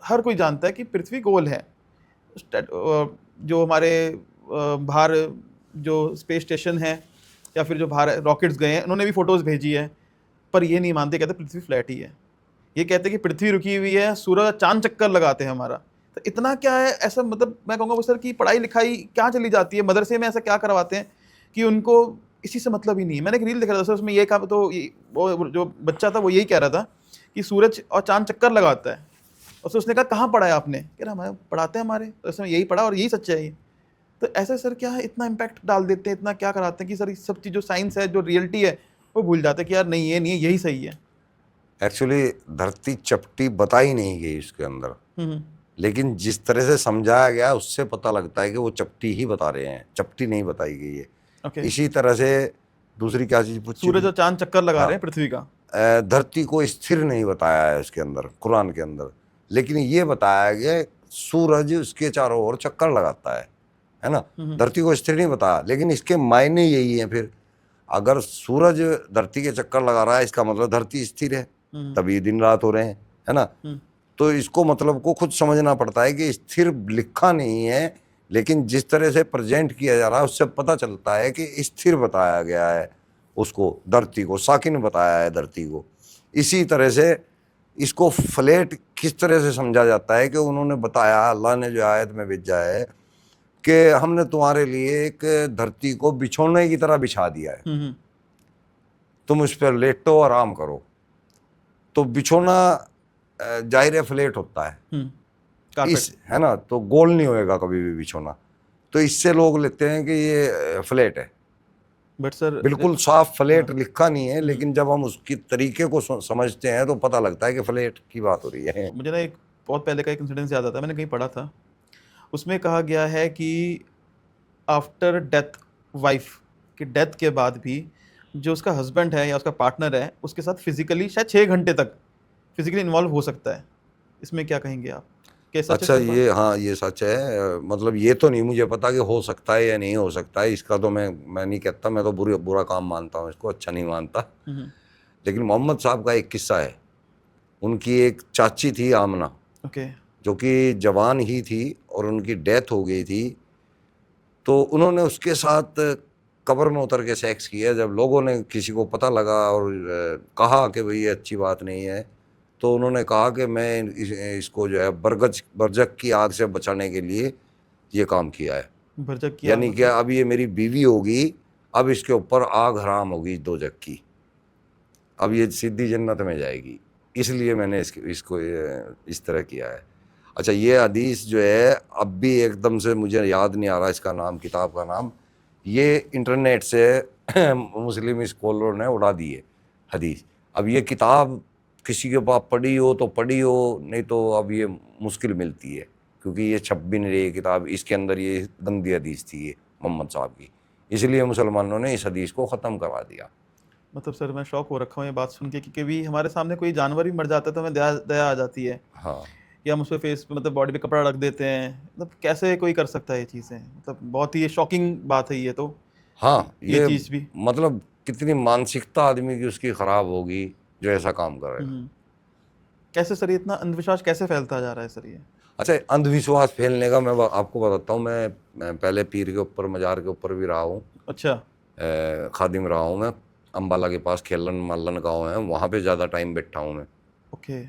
हर कोई जानता है कि पृथ्वी गोल है। जो हमारे बाहर जो स्पेस स्टेशन है या फिर जो बाहर रॉकेट्स गए हैं, उन्होंने भी फोटोज़ भेजी है, पर ये नहीं मानते, कहते पृथ्वी फ्लैट ही है। ये कहते हैं कि पृथ्वी रुकी हुई है, सूरज चांद चक्कर लगाते हैं हमारा। तो इतना क्या है ऐसा, मतलब मैं कहूँगा वो सर की पढ़ाई लिखाई क्या चली जाती है, मदरसे में ऐसा क्या करवाते हैं कि उनको इसी से मतलब ही नहीं है। मैंने एक रील देखा था सर, उसमें ये कहा, तो वो जो बच्चा था वो यही कह रहा था कि सूरज और चांद चक्कर लगाता है, और फिर उसने कहा कहाँ पढ़ा है आपने, कह रहा हमारे पढ़ाते हैं हमारे, तो इसमें यही पढ़ा और यही सच्चाई है ये। तो ऐसे सर क्या है, इतना इम्पैक्ट डाल देते हैं, इतना क्या कराते हैं कि सर ये सब चीज़ जो साइंस है, जो रियलिटी है, वो भूल जाते हैं कि यार नहीं ये नहीं है, यही सही है। एक्चुअली धरती चपटी बताई नहीं गई उसके अंदर, हम्म। लेकिन जिस तरह से समझाया गया उससे पता लगता है कि वो चपटी ही बता रहे हैं, चपटी नहीं बताई गई है। ओके। इसी तरह से दूसरी क्या चीज़ पूछी सूरज थी? और चांद चक्कर लगा हाँ, रहे हैं पृथ्वी का। धरती को स्थिर नहीं बताया है उसके अंदर, कुरान के अंदर, लेकिन ये बताया गया सूरज उसके चारों ओर चक्कर लगाता है ना। धरती को स्थिर नहीं बताया, लेकिन इसके मायने यही है फिर, अगर सूरज धरती के चक्कर लगा रहा है इसका मतलब धरती स्थिर है, तभी दिन रात हो रहे हैं, है ना। तो इसको मतलब को खुद समझना पड़ता है कि स्थिर लिखा नहीं है, लेकिन जिस तरह से प्रेजेंट किया जा रहा है उससे पता चलता है कि स्थिर बताया गया है उसको, धरती को साकिन बताया है धरती को। इसी तरह से इसको फ्लैट किस तरह से समझा जाता है कि उन्होंने बताया, अल्लाह ने जो आयत में भेजा है कि हमने तुम्हारे लिए एक धरती को बिछोने की तरह बिछा दिया है, तुम उस पर लेटो आराम करो। तो बिछोना जाहिर है फ्लैट होता है, इस है ना, तो गोल नहीं होएगा कभी भी बिछोना। तो इससे लोग लेते हैं कि ये फ्लैट है, बट सर बिल्कुल साफ फ्लैट लिखा नहीं है, लेकिन जब हम उसकी तरीके को समझते हैं तो पता लगता है कि फ्लैट की बात हो रही है। मुझे ना एक बहुत पहले का एक इंसिडेंस याद आता है, मैंने कहीं पढ़ा था, उसमें कहा गया है कि आफ्टर डेथ, वाइफ की डेथ के बाद भी जो उसका हस्बैंड है या उसका पार्टनर है, उसके साथ फिजिकली शायद 6 घंटे तक फिजिकली इन्वॉल्व हो सकता है। इसमें क्या कहेंगे आप, कैसा सच अच्छा, है इस बात? ये हाँ ये सच है, मतलब ये तो नहीं मुझे पता कि हो सकता है या नहीं हो सकता है, इसका तो मैं नहीं कहता, मैं तो बुरा काम मानता हूँ इसको, अच्छा नहीं मानता। लेकिन मोहम्मद साहब का एक किस्सा है, उनकी एक चाची थी आमना, ओके। जो कि जवान ही थी और उनकी डेथ हो गई थी। तो उन्होंने उसके साथ कब्र में उतर के सेक्स किया। जब लोगों ने किसी को पता लगा और कहा कि भाई ये अच्छी बात नहीं है, तो उन्होंने कहा कि मैं इसको जो है बरजक की आग से बचाने के लिए ये काम किया है। बरजक की आग यानी कि मतलब? अब ये मेरी बीवी होगी, अब इसके ऊपर आग हराम होगी दो जग की, अब ये सीधी जन्नत में जाएगी, इसलिए मैंने इसको इस तरह किया है। अच्छा, ये हदीस जो है अब भी एकदम से मुझे याद नहीं आ रहा इसका नाम, किताब का नाम, ये इंटरनेट से मुस्लिम स्कॉलर ने उड़ा दी है हदीस। अब ये किताब किसी के पास पढ़ी हो तो पढ़ी हो, नहीं तो अब ये मुश्किल मिलती है, क्योंकि ये छप भी नहीं रही किताब, इसके अंदर ये गंदी हदीस थी ये मोहम्मद साहब की, इसलिए मुसलमानों ने इस हदीस को ख़त्म करवा दिया। मतलब सर मैं शौक हो रखा हूँ ये बात सुन के कि कभी हमारे सामने कोई जानवर भी मर जाता है तो हमें दया दया आ जाती है, हाँ, या हम उस पे फेस पे मतलब बॉडी पे कपड़ा रख देते हैं। मतलब कैसे कोई कर सकता है ये चीज़ें, मतलब बहुत ही शॉकिंग बात है ये तो, हाँ, ये ये चीज़ भी। मतलब कितनी मानसिकता आदमी की उसकी ख़राब होगी जो ऐसा काम करेगा। कैसे सर ये इतना अंधविश्वास कैसे फैलता जा रहा है सर ये? अच्छा, अंधविश्वास फैलने का मैं आपको बताता हूँ, मैं पहले पीर के ऊपर, मज़ार के ऊपर भी रहा हूँ, अच्छा। खादिम रहा हूँ मैं। अम्बाला के पास खेलन मालन गाँव है, वहाँ पे ज़्यादा टाइम बैठा हूँ मैं। ओके।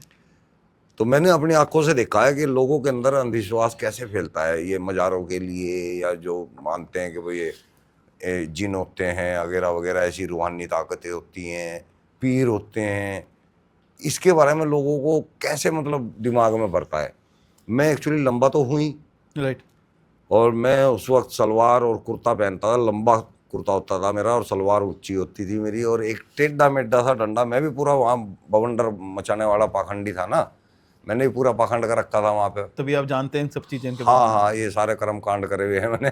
तो मैंने अपनी आंखों से देखा है कि लोगों के अंदर अंधविश्वास कैसे फैलता है, ये मज़ारों के लिए, या जो मानते हैं कि भाई ये जिन होते हैं वगैरह वगैरह, ऐसी रूहानी ताकतें होती हैं, पीर होते हैं, इसके बारे में लोगों को कैसे मतलब दिमाग में भरता है। मैं एक्चुअली लंबा तो हूँ ही, राइट। और मैं उस वक्त सलवार और कुर्ता पहनता था, लंबा कुर्ता होता था मेरा और सलवार ऊंची होती थी मेरी, और एक टेढ़ा मेढ़ा सा डंडा, मैं भी पूरा वहाँ बवंडर मचाने वाला पाखंडी था ना, मैंने भी पूरा पाखंड कर रखा था वहाँ पे। तभी आप जानते हैं इन सब चीज़ें के बारे हाँ में। हाँ, ये सारे कर्म कांड करे हुए हैं मैंने।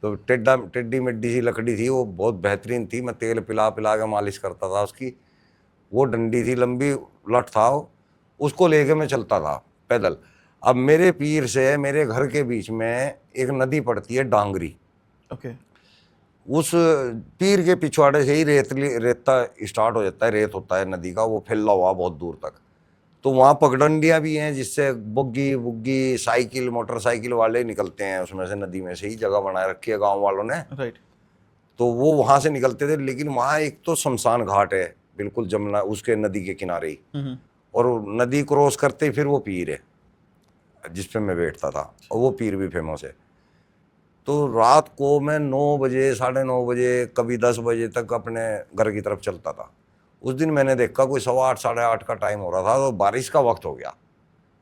तो टेढ़ी मेढ़ी सी लकड़ी थी, वो बहुत बेहतरीन थी, मैं तेल पिला पिला के मालिश करता था उसकी। वो डंडी थी लंबी, लठ था वो, उसको लेके मैं चलता था पैदल। अब मेरे पीर से मेरे घर के बीच में एक नदी पड़ती है डांगरी, ओके। उस पीर के पिछवाड़े से ही रेता स्टार्ट हो जाता है, रेत होता है नदी का, वो फैला हुआ बहुत दूर तक। तो वहाँ पगडंडियाँ भी हैं जिससे बुग्गी बुग्गी साइकिल मोटरसाइकिल वाले निकलते हैं, उसमें से नदी में से ही जगह बनाए रखी है गांव वालों ने। राइट। तो वो वहाँ से निकलते थे, लेकिन वहाँ एक तो शमशान घाट है बिल्कुल जमुना उसके नदी के किनारे ही, और नदी क्रॉस करते ही फिर वो पीर है जिस पे मैं बैठता था, और वो पीर भी फेमस है। तो रात को मैं 9 बजे 9:30 बजे कभी 10 बजे तक अपने घर की तरफ चलता था। उस दिन मैंने देखा कोई 8:15 8:30 का टाइम हो रहा था, तो बारिश का वक्त हो गया।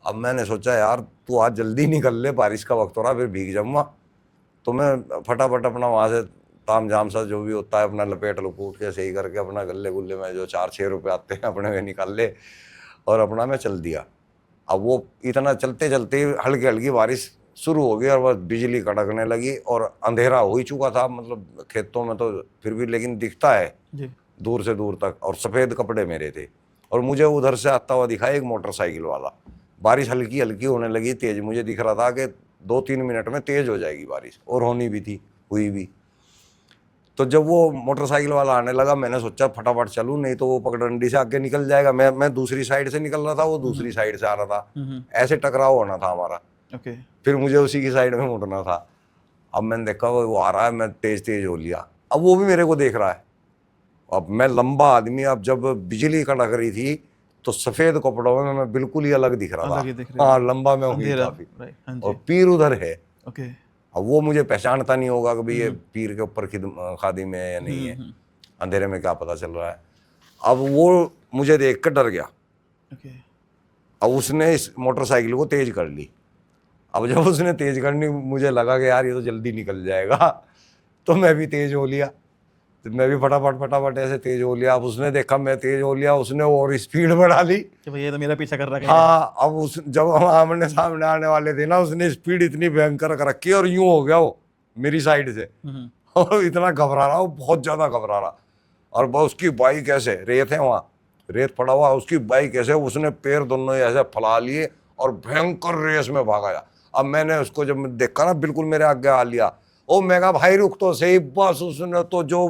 अब मैंने सोचा यार तू आज जल्दी निकल ले, बारिश का वक्त हो रहा फिर भीग जाऊंगा। तो मैं फटाफट अपना वहाँ से ताम झाम सा जो भी होता है अपना लपेट लपूट के सही करके अपना गले गुल्ले में जो 4-6 रुपये आते हैं अपने में निकाल ले, और अपना मैं चल दिया। अब वो इतना चलते चलते हल्की हल्की बारिश शुरू हो गई और बस बिजली कड़कने लगी और अंधेरा हो ही चुका था, मतलब खेतों में तो फिर भी लेकिन दिखता है जी। दूर से दूर तक, और सफ़ेद कपड़े मेरे थे। और मुझे उधर से आता हुआ दिखा एक मोटरसाइकिल वाला। बारिश हल्की हल्की होने लगी तेज, मुझे दिख रहा था कि 2-3 मिनट में तेज हो जाएगी बारिश, और होनी भी थी, हुई भी। तो जब वो मोटरसाइकिल वाला आने लगा मैंने सोचा फटाफट चलूं, नहीं तो वो पगडंडी से आगे निकल जाएगा। मैं दूसरी साइड से निकल रहा था, वो दूसरी साइड से आ रहा था, ऐसे टकराव होना था हमारा। ओके। फिर मुझे उसी की साइड में मुड़ना था। अब मैंने देखा वो आ रहा है, मैं तेज तेज हो लिया। अब वो भी मेरे को देख रहा है। अब मैं लंबा आदमी, अब जब बिजली कड़क रही थी तो सफेद कपड़ों में मैं बिल्कुल ही अलग दिख रहा अलग ही था। दिख रहे हाँ थे। लंबा मैं हुई अंधेरा। काफी, राइट। हाँ और जी। पीर उधर है। ओके। अब वो मुझे पहचानता नहीं होगा कि भाई ये पीर के ऊपर खादी में है या नहीं है, अंधेरे में क्या पता चल रहा है। अब वो मुझे देख कर डर गया। ओके। अब उसने इस मोटरसाइकिल को तेज कर ली। अब जब उसने तेज करनी मुझे लगा कि यार ये तो जल्दी निकल जाएगा, तो मैं भी तेज हो लिया। तो मैं भी फटाफट ऐसे तेज हो लिया। अब उसने देखा मैं तेज हो लिया, उसने और स्पीड बढ़ा ली। कि भाई ये तो मेरा पीछा कर रहा है। हाँ अब उस जब हम आमने सामने आने वाले थे ना, उसने स्पीड इतनी भयंकर कर रखी और यूं हो गया वो मेरी साइड से, और इतना घबरा रहा, वो बहुत ज्यादा घबरा रहा। और बस उसकी बाइक ऐसे, रेत है वहाँ, रेत पड़ा हुआ, उसकी बाइक ऐसे, उसने पैर दोनों ऐसे फैला लिए और भयंकर रेस में भागा। अब मैंने उसको जब देखा ना बिल्कुल मेरे आगे आ लिया, ओ मैं कहा भाई रुक तो सही। बस उसने तो जो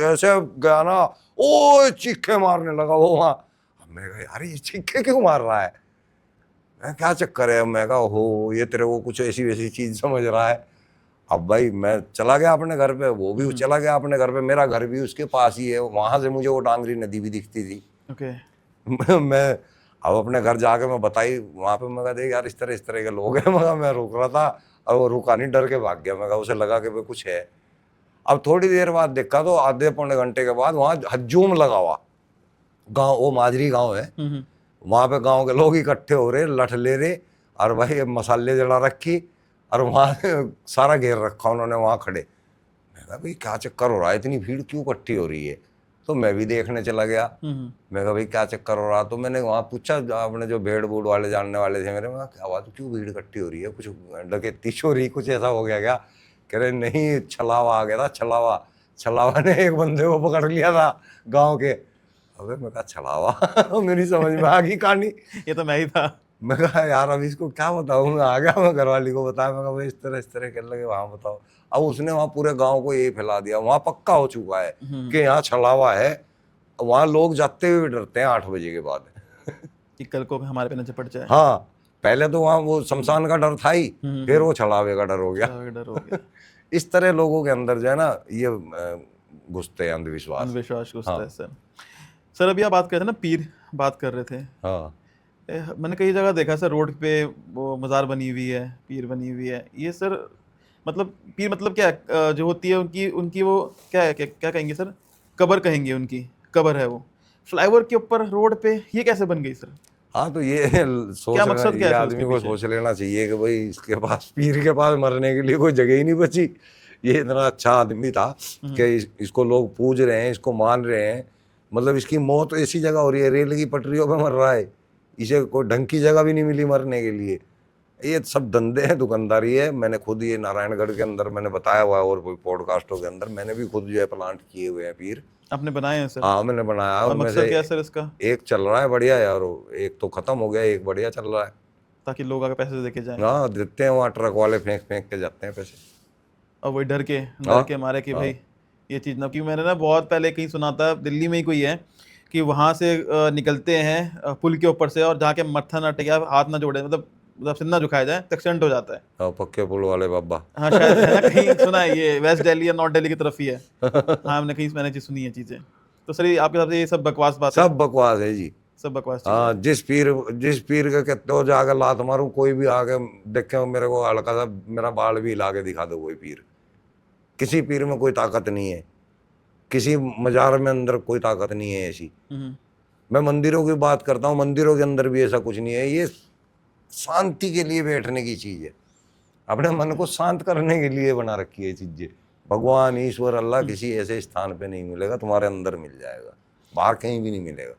ऐसे गया ना, ओ चीखे मारने लगा वो वहाँ। अब मैं कहा यार ये चीखे क्यों मार रहा है, मैं क्या चक्कर है। मैं कहा हो ये तेरे को कुछ ऐसी वैसी चीज समझ रहा है। अब भाई मैं चला गया अपने घर पे, वो भी चला गया अपने घर पे, मेरा घर भी उसके पास ही है, वहां से मुझे वो डांगरी नदी भी दिखती थी। ओके। मैं अब अपने घर जाके मैं बताई वहां पे, मैं कहा देख यार इस तरह के लोग हैं। मैं रुक रहा था और वो रुका नहीं, डर के भाग गया। मैं कहा उसे लगा कि भाई कुछ है। अब थोड़ी देर बाद देखा तो आधे पौने घंटे के बाद वहां हज्जूम लगा हुआ गाँव, वो माजरी गाँव है, वहां पे गाँव के लोग इकट्ठे हो रहे, लठ ले रहे, और भाई मसाले जला रखी, और वहां सारा घेर रखा उन्होंने वहां खड़े। मैं कहा भाई क्या चक्कर हो रहा है, इतनी भीड़ क्यों इकट्ठी हो रही है। तो मैं भी देखने चला गया। मैं कहा भाई क्या चक्कर हो रहा। तो मैंने वहाँ पूछा अपने जो भेड़ बूढ़ वाले जानने वाले थे मेरे, मैं क्या बात क्यों भीड़ इकट्ठी हो रही है, कुछ डकैती चोरी कुछ ऐसा हो गया क्या। कह रहे नहीं छलावा आ गया था, छलावा ने एक बंदे को पकड़ लिया था गाँव के। अबे मैं कहा छलावा मेरी समझ में आ गई कहानी। ये तो मैं ही था। मैं कहा यार अब इसको क्या बताऊँ, मैं आ गया, मैं घरवाली को बताया, मैं कहा भाई इस तरह कर लगे वहाँ बताओ। अब उसने वहाँ पूरे गांव को यही फैला दिया, वहाँ पक्का हो चुका है कि यहाँ छलावा है। वहाँ लोग जाते हुए डरते हैं 8 बजे के बाद कि कल को हमारे पे न झपट जाए। हाँ पहले तो वहाँ वो शमशान का डर था ही, फिर वो छलावे का डर हो गया। डर हो गया। इस तरह लोगों के अंदर जो है ना ये घुसते हैं अंधविश्वास। अंधविश्वास घुसता है सर। सर अभी आप बात कर रहे थे ना, पीर बात कर रहे थे। हाँ मैंने कई जगह देखा सर, रोड पे वो मज़ार बनी हुई है, पीर बनी हुई है। ये सर मतलब पीर मतलब क्या है? जो होती है उनकी उनकी वो क्या है, क्या कहेंगे सर, कब्र कहेंगे, उनकी कब्र है वो फ्लाईओवर के ऊपर रोड पे। ये कैसे बन गई सर? हाँ तो ये सोच क्या मकसद क्या ये है सर आदमी उसके को पीछे? सोच लेना चाहिए कि भाई इसके पास पीर के पास मरने के लिए कोई जगह ही नहीं बची। ये इतना अच्छा आदमी था कि इसको लोग पूज रहे हैं, इसको मान रहे हैं, मतलब इसकी मौत ऐसी जगह हो रही है, रेल की पटरियों पे मर रहा है, इसे कोई ढंग की जगह भी नहीं मिली मरने के लिए। ये सब धंधे हैं, दुकानदारी है। मैंने खुद ये नारायणगढ़ के अंदर मैंने बताया हुआ है, और कोई पॉडकास्टों के अंदर मैंने भी खुद जो है प्लांट किए हुए हैं पीर। आपने बनाए हैं सर? हाँ मैंने बनाया है, और उनमें मकसद से क्या है सर इसका? एक चल रहा है बढ़िया यार, एक तो खत्म हो गया, एक बढ़िया चल रहा है। ताकि लोग आगे पैसे देके जाएं, हाँ देते हैं, वहाँ ट्रक वाले फेंक फेंक के जाते हैं पैसे। और वही डर हाँ के मारे कि हाँ भाई ये चीज़ ना, क्योंकि मैंने ना बहुत पहले कहीं सुना था, दिल्ली में ही कोई है कि वहाँ से निकलते हैं पुल के ऊपर से, और जहाँ के मत्था ना टेके, हाथ ना जोड़े, मतलब सिर ना झुकाया जाए, तो एक्सीडेंट हो जाता है। हाँ, पक्के पुल वाले बाबा। हाँ शायद है ना, कहीं सुना है, ये वेस्ट दिल्ली या नॉर्थ दिल्ली की तरफ ही है। हाँ हमने कहीं मैंने चीज़ सुनी है चीज़ें। तो सर ये आपके हिसाब से ये सब बकवास बात है? सब बकवास है जी। सब बकवास चीज़ें हाँ, हैं। जिस पीर के कहते हो जाके लात मारूं, कोई भी आके देखे मेरे को हल्का सा मेरा बाल भी हिला के दिखा दो, कोई पीर, किसी पीर में कोई ताकत नहीं है, किसी मजार में अंदर कोई ताकत नहीं है ऐसी। हम्म, मैं मंदिरों की बात करता हूँ, मंदिरों के अंदर भी ऐसा कुछ नहीं है। ये शांति के लिए बैठने की चीज है, अपने मन को शांत करने के लिए बना रखी है चीजें। भगवान, ईश्वर, अल्लाह किसी ऐसे स्थान पे नहीं मिलेगा, तुम्हारे अंदर मिल जाएगा, बाहर कहीं भी नहीं मिलेगा।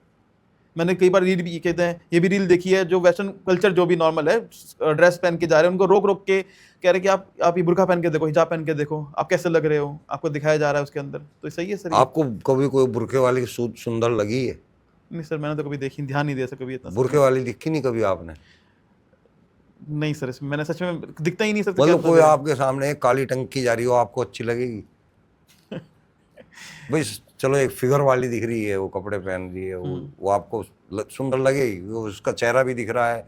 मैंने कई बार रील भी कहते हैं, ये भी रील देखी है, जो वेस्टर्न कल्चर जो भी नॉर्मल है, ड्रेस पहन के जा रहे हैं, उनको रोक रोक के कह रहे कि आप ये बुर्का पहन के देखो, हिजाब पहन के देखो, आप कैसे लग रहे हो, आपको दिखाया जा रहा है उसके अंदर। तो सही है सर ये? आपको कभी कोई बुरखे वाली सुंदर लगी है? नहीं सर, मैंने तो कभी देखी, ध्यान नहीं दिया सर कभी इतना। बुरखे वाली दिखी नहीं कभी आपने? नहीं सर, इसमें मैंने सच में दिखता ही नहीं सर, तो क्या मतलब मतलब कोई है? आपके सामने एक काली टंकी जा रही हो, आपको अच्छी लगेगी? भाई चलो एक फिगर वाली दिख रही है, वो कपड़े पहन रही है, वो आपको सुंदर लगेगी, वो उसका चेहरा भी दिख रहा है,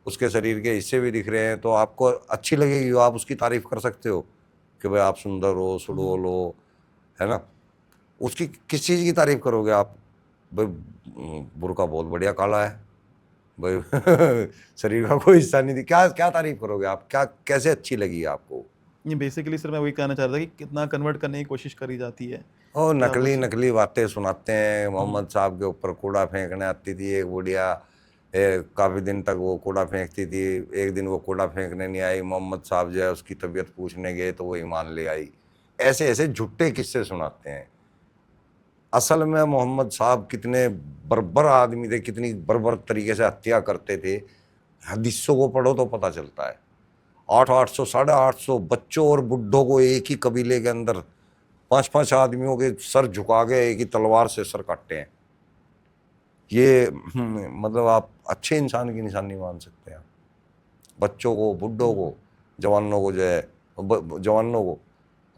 उसके शरीर के हिस्से भी दिख रहे हैं, तो आपको अच्छी लगेगी, आप उसकी तारीफ कर सकते हो कि भाई आप सुंदर हो, सुडोल हो, है ना। उसकी किस चीज़ की तारीफ करोगे आप? भाई बुर्का बहुत बढ़िया काला है भाई, शरीर का कोई हिस्सा नहीं, क्या क्या तारीफ करोगे आप? क्या कैसे अच्छी लगी आपको? ये बेसिकली सर मैं वही कहना चाह रहा था कि कितना कन्वर्ट करने की कोशिश करी जाती है। और कि आप नकली उस नकली बातें सुनाते हैं। मोहम्मद साहब के ऊपर कूड़ा फेंकने आती थी एक बुढ़िया, काफ़ी दिन तक वो कूड़ा फेंकती थी। एक दिन वो कूड़ा फेंकने नहीं आई, मोहम्मद साहब जो है उसकी तबीयत पूछने गए तो वो ईमान ले आई। ऐसे ऐसे झूठे किस्से सुनाते हैं। असल में मोहम्मद साहब कितने बर्बर आदमी थे, कितनी बर्बर तरीके से हत्या करते थे, हदीसों को पढ़ो तो पता चलता है। 800 850 बच्चों और बुढ़ों को एक ही कबीले के अंदर 5 आदमियों के सर झुका के एक ही तलवार से सर काटते हैं। ये मतलब आप अच्छे इंसान की निशानी मान सकते हैं। बच्चों को, बुढ़ों को, जवानों को जो है, जवानों को,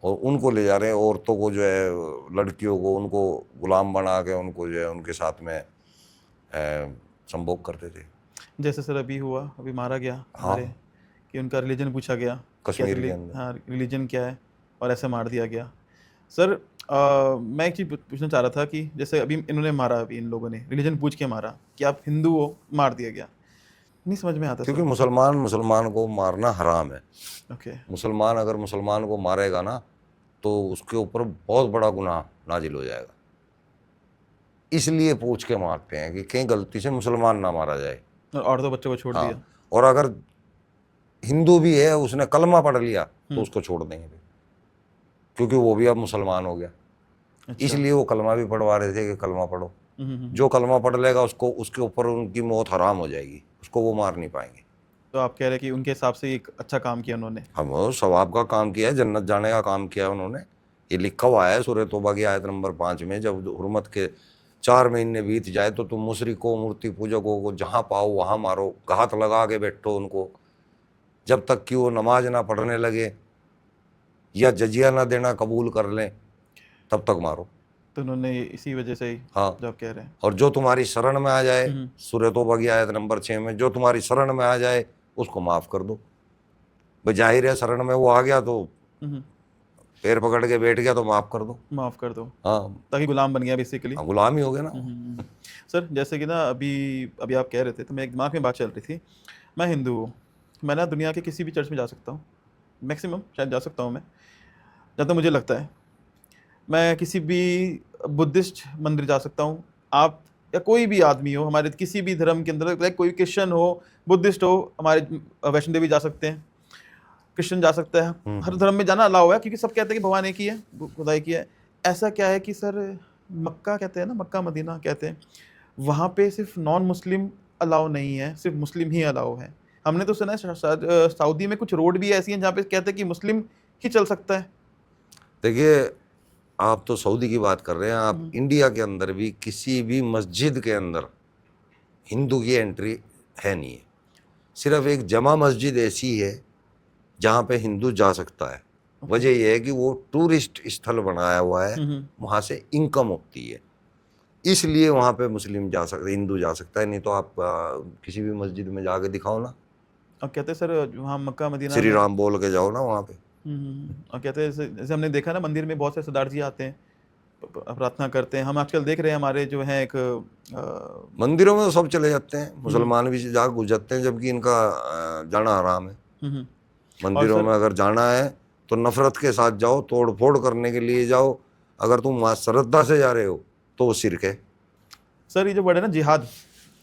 और उनको ले जा रहे हैं, औरतों को जो है, लड़कियों को, उनको गुलाम बना के उनको जो है उनके साथ में संभोग करते थे। जैसे सर अभी हुआ, अभी मारा गया हमारे, हाँ, कि उनका रिलीजन पूछा गया, क्या कश्मीर के अंदर। हाँ रिलीजन क्या है, और ऐसे मार दिया गया। सर मैं एक चीज़ पूछना चाह रहा था कि जैसे अभी इन्होंने मारा, अभी इन लोगों ने रिलीजन पूछ के मारा कि आप हिंदू हो, मार दिया गया, नहीं समझ में आता क्योंकि सर। मुसलमान को मारना हराम है। ओके। मुसलमान अगर मुसलमान को मारेगा ना, तो उसके ऊपर बहुत बड़ा गुनाह नाजिल हो जाएगा। इसलिए पूछ के मारते हैं कि कहीं गलती से मुसलमान ना मारा जाए। और तो बच्चों को छोड़ दिया। हाँ, और अगर हिंदू भी है, उसने कलमा पढ़ लिया, तो उसको छोड़ देंगे, क्योंकि वो भी अब मुसलमान हो गया। अच्छा। इसलिए वो कलमा भी पढ़वा रहे थे कि कलमा पढ़ो। जो कलमा पढ़ लेगा उसको, उसके ऊपर उनकी मौत हराम हो जाएगी, उसको वो मार नहीं पाएंगे। तो आप कह रहे हैं कि उनके हिसाब से एक अच्छा काम किया उन्होंने। हम सवाब का काम किया है, जन्नत जाने का काम किया है उन्होंने। ये लिखा हुआ है सूरह तौबा की आयत नंबर 5 में, जब हुर्मत के 4 महीने बीत जाए तो तुम मुशरिकों, मूर्ति पूजकों को जहाँ पाओ वहाँ मारो, घात लगा के बैठो उनको, जब तक कि वो नमाज ना पढ़ने लगे या जजिया ना देना कबूल कर लें, तब तक मारो। तो उन्होंने इसी वजह से ही हाँ, जो आप कह रहे हैं। और जो तुम्हारी शरण में आ जाए, सूरह तौबा की आयत नंबर 6 में, जो तुम्हारी शरण में आ जाए उसको माफ़ कर दो। भाई जाहिर है, शरण में वो आ गया तो पैर पकड़ के बैठ गया तो माफ़ कर दो। माफ़ कर दो, हाँ, ताकि गुलाम बन गया बेसिकली। गुलाम ही हो गया ना। सर जैसे कि ना अभी अभी आप कह रहे थे, तो मेरे दिमाग में बात चल रही थी, मैं हिंदू हूँ, मैं ना दुनिया के किसी भी चर्च में जा सकता हूँ, मैक्सिमम शायद जा सकता हूँ मैं, जहाँ तक मुझे लगता है। मैं किसी भी बुद्धिस्ट मंदिर जा सकता हूँ, आप या कोई भी आदमी हो हमारे किसी भी धर्म के अंदर, लाइक कोई क्रिश्चियन हो, बुद्धिस्ट हो, हमारे वैष्णो देवी जा सकते हैं, क्रिश्चियन जा सकता है। हर धर्म में जाना अलाउ है, क्योंकि सब कहते हैं कि भगवान एक ही है, खुदा एक ही है। ऐसा क्या है कि सर मक्का कहते हैं ना, मक्का मदीना कहते हैं, वहाँ पे सिर्फ नॉन मुस्लिम अलाउ नहीं है, सिर्फ मुस्लिम ही अलाउ है। हमने तो सुना है शायद सऊदी में कुछ रोड भी ऐसी हैं जहाँ पे कहते हैं कि मुस्लिम ही चल सकता है। देखिए, आप तो सऊदी की बात कर रहे हैं, आप हम्म, इंडिया के अंदर भी किसी भी मस्जिद के अंदर हिंदू की एंट्री है नहीं है। सिर्फ एक जमा मस्जिद ऐसी है जहाँ पे हिंदू जा सकता है। ओके। वजह यह है कि वो टूरिस्ट स्थल बनाया हुआ है, हम्म, वहाँ से इनकम होती है, इसलिए वहाँ पे मुस्लिम जा सकते, हिंदू जा सकता है। नहीं तो आप किसी भी मस्जिद में जाके दिखाओ ना, और कहते हैं सर वहाँ मक्का मदीना श्री में। राम बोल के जाओ ना वहाँ पे। और कहते हैं जैसे जैसे हमने देखा ना मंदिर में बहुत से सरदार जी आते हैं, प्रार्थना करते हैं। हम आजकल देख रहे हैं हमारे जो है एक मंदिरों में तो सब चले जाते हैं, हम्म, मुसलमान भी जाकर घुस जाते हैं, जबकि इनका जाना हराम है। हम्म। और मंदिरों में सर अगर जाना है तो नफरत के साथ जाओ, तोड़ फोड़ करने के लिए जाओ। अगर तुम वहाँ श्रद्धा से जा रहे हो तो वो शिरक है। सर ये जो वर्ड है ना जिहाद,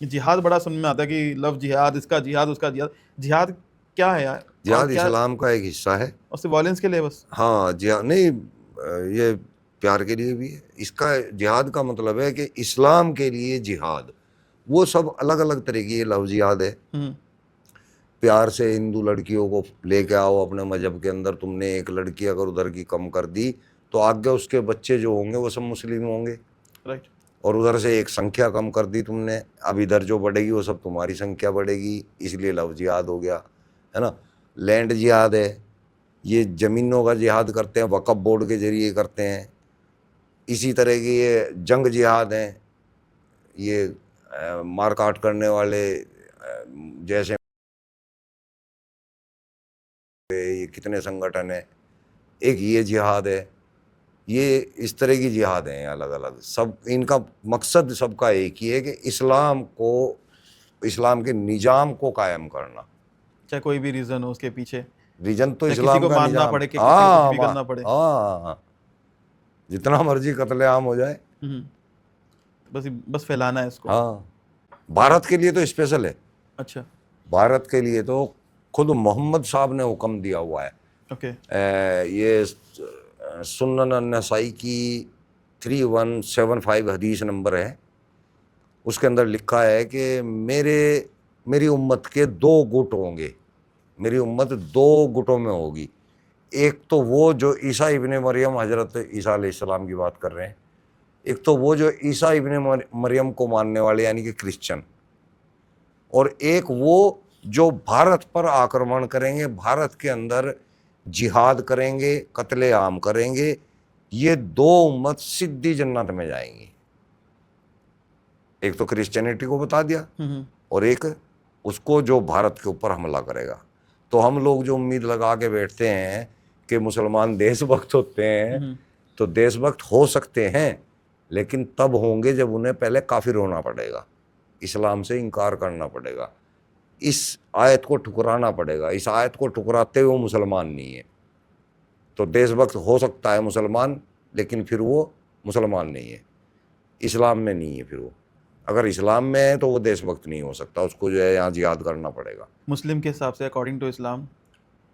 ये जिहाद बड़ा सुनने में आता है कि लव जिहाद, इसका जिहाद, उसका जिहाद। जिहाद क्या है यार, और जिहाद क्या, इस्लाम का एक हिस्सा है। और सिर्फ वॉयलेंस के लिए बस? हाँ, जिहाद नहीं, ये प्यार के लिए भी है। इसका जिहाद का मतलब है कि इस्लाम के लिए जिहाद, वो सब अलग अलग तरह की ये लफ्ज़ जिहाद है। हम्म, प्यार से हिंदू लड़कियों को लेके आओ अपने मजहब के अंदर, तुमने एक लड़की अगर उधर की कम कर दी तो आगे उसके बच्चे जो होंगे वो सब मुस्लिम होंगे, राइट। और उधर से एक संख्या कम कर दी तुमने, अब इधर जो बढ़ेगी वो सब तुम्हारी संख्या बढ़ेगी, इसलिए लव जिहाद हो गया, है ना। लैंड जिहाद है, ये ज़मीनों का जिहाद करते हैं, वक्फ बोर्ड के जरिए करते हैं। इसी तरह की ये जंग जिहाद हैं, ये मार काट करने वाले, जैसे ये कितने संगठन है, एक ये जिहाद है। ये इस तरह की जिहाद हैं अलग अलग, सब इनका मकसद सबका एक ही है कि इस्लाम को, इस्लाम के निज़ाम को कायम करना। चाहे कोई भी रीजन हो उसके पीछे, रीजन तो या किसी इस्लाम को का मारना निज़ाम, पड़े, कि किसी को कुछ हाँ भी करना पड़े। हाँ, जितना मर्जी कत्लेआम हो जाए। हम्म, बस बस फैलाना है इसको। हाँ, भारत के लिए तो स्पेशल है। अच्छा। भारत के लिए तो खुद मोहम्मद साहब ने हुक्म दिया हुआ है। ओके। ये सुन्नन नसाई की 3175 हदीस नंबर है, उसके अंदर लिखा है कि मेरी उम्मत के दो गुट होंगे, मेरी उम्मत दो गुटों में होगी। एक तो वो जो ईसा इब्ने मरियम, हज़रत ईसा अलैहिस्सलाम की बात कर रहे हैं, एक तो वो जो ईसा इब्ने मरियम को मानने वाले यानी कि क्रिश्चियन, और एक वो जो भारत पर आक्रमण करेंगे, भारत के अंदर जिहाद करेंगे, कत्लेआम करेंगे। ये दो उम्मत सीधी जन्नत में जाएंगी। एक तो क्रिश्चियनिटी को बता दिया, और एक उसको जो भारत के ऊपर हमला करेगा। तो हम लोग जो उम्मीद लगा के बैठते हैं कि मुसलमान देशभक्त होते हैं, तो देशभक्त हो सकते हैं, लेकिन तब होंगे जब उन्हें पहले काफिर होना पड़ेगा, इस्लाम से इनकार करना पड़ेगा, इस आयत को ठुकराना पड़ेगा। इस आयत को ठुकराते हुए वो मुसलमान नहीं है। तो देशभक्त हो सकता है मुसलमान, लेकिन फिर वो मुसलमान नहीं है, इस्लाम में नहीं है। फिर वो अगर इस्लाम में है तो वो देशभक्त नहीं हो सकता, उसको जो है यहाँ जिहाद करना पड़ेगा। मुस्लिम के हिसाब से अकॉर्डिंग टू इस्लाम,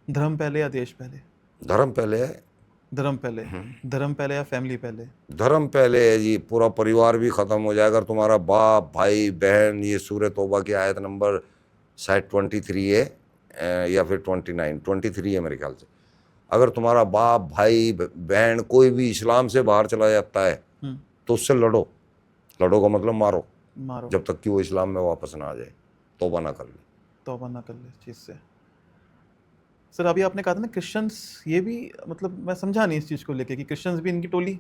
धर्म पहले या देश पहले? धर्म पहले है। धर्म पहले। धर्म पहले या फैमिली पहले? धर्म पहले है जी, पूरा परिवार भी ख़त्म हो जाएगा। अगर तुम्हारा बाप भाई बहन, ये सूरह तौबा की आयत नंबर शायद 23 है, या फिर 23 है मेरे ख्याल से। अगर तुम्हारा बाप भाई बहन कोई भी इस्लाम से बाहर चला जाता है तो उससे लड़ो। लड़ो का मतलब मारो, मारो, जब तक कि वो इस्लाम में वापस ना आ जाए, तौबा ना कर ले। तौबा ना कर ले इस चीज़ से। सर अभी आपने कहा था ना क्रिश्चियंस, ये भी मतलब मैं समझा नहीं इस चीज़ को लेके कि क्रिश्चियंस भी इनकी टोली?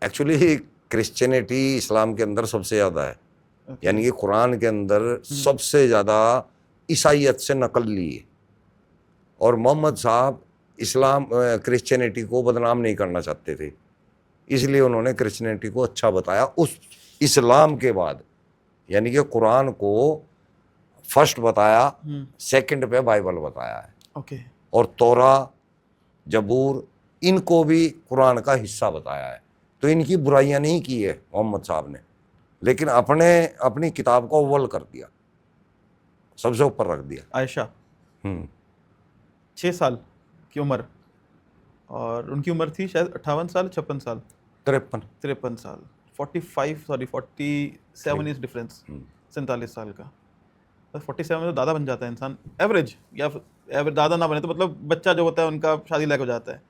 एक्चुअली क्रिश्चियनिटी इस्लाम के अंदर सबसे ज़्यादा है, यानी कि कुरान के अंदर सबसे ज़्यादा ईसाइयत से नकल ली है। और मोहम्मद साहब इस्लाम क्रिश्चियनिटी को बदनाम नहीं करना चाहते थे, इसलिए उन्होंने क्रिश्चियनिटी को अच्छा बताया उस इस्लाम के बाद, यानी कि कुरान को फर्स्ट बताया, सेकंड पे बाइबल बताया है। ओके। और तौरा, जबूर, इनको भी कुरान का हिस्सा बताया है। तो इनकी बुराइयां नहीं की है मोहम्मद साहब ने, लेकिन अपनी किताब को अव्वल कर दिया, सबसे ऊपर रख दिया। आयशा 6 साल की उम्र, और उनकी उम्र थी शायद 58 साल, 56 साल, 53 साल, 47 इज डिफरेंस, 47 साल का। 47 में तो दादा बन जाता है इंसान, एवरेज, या एवरेज दादा ना बने तो मतलब बच्चा जो होता है उनका शादी लायक हो जाता है।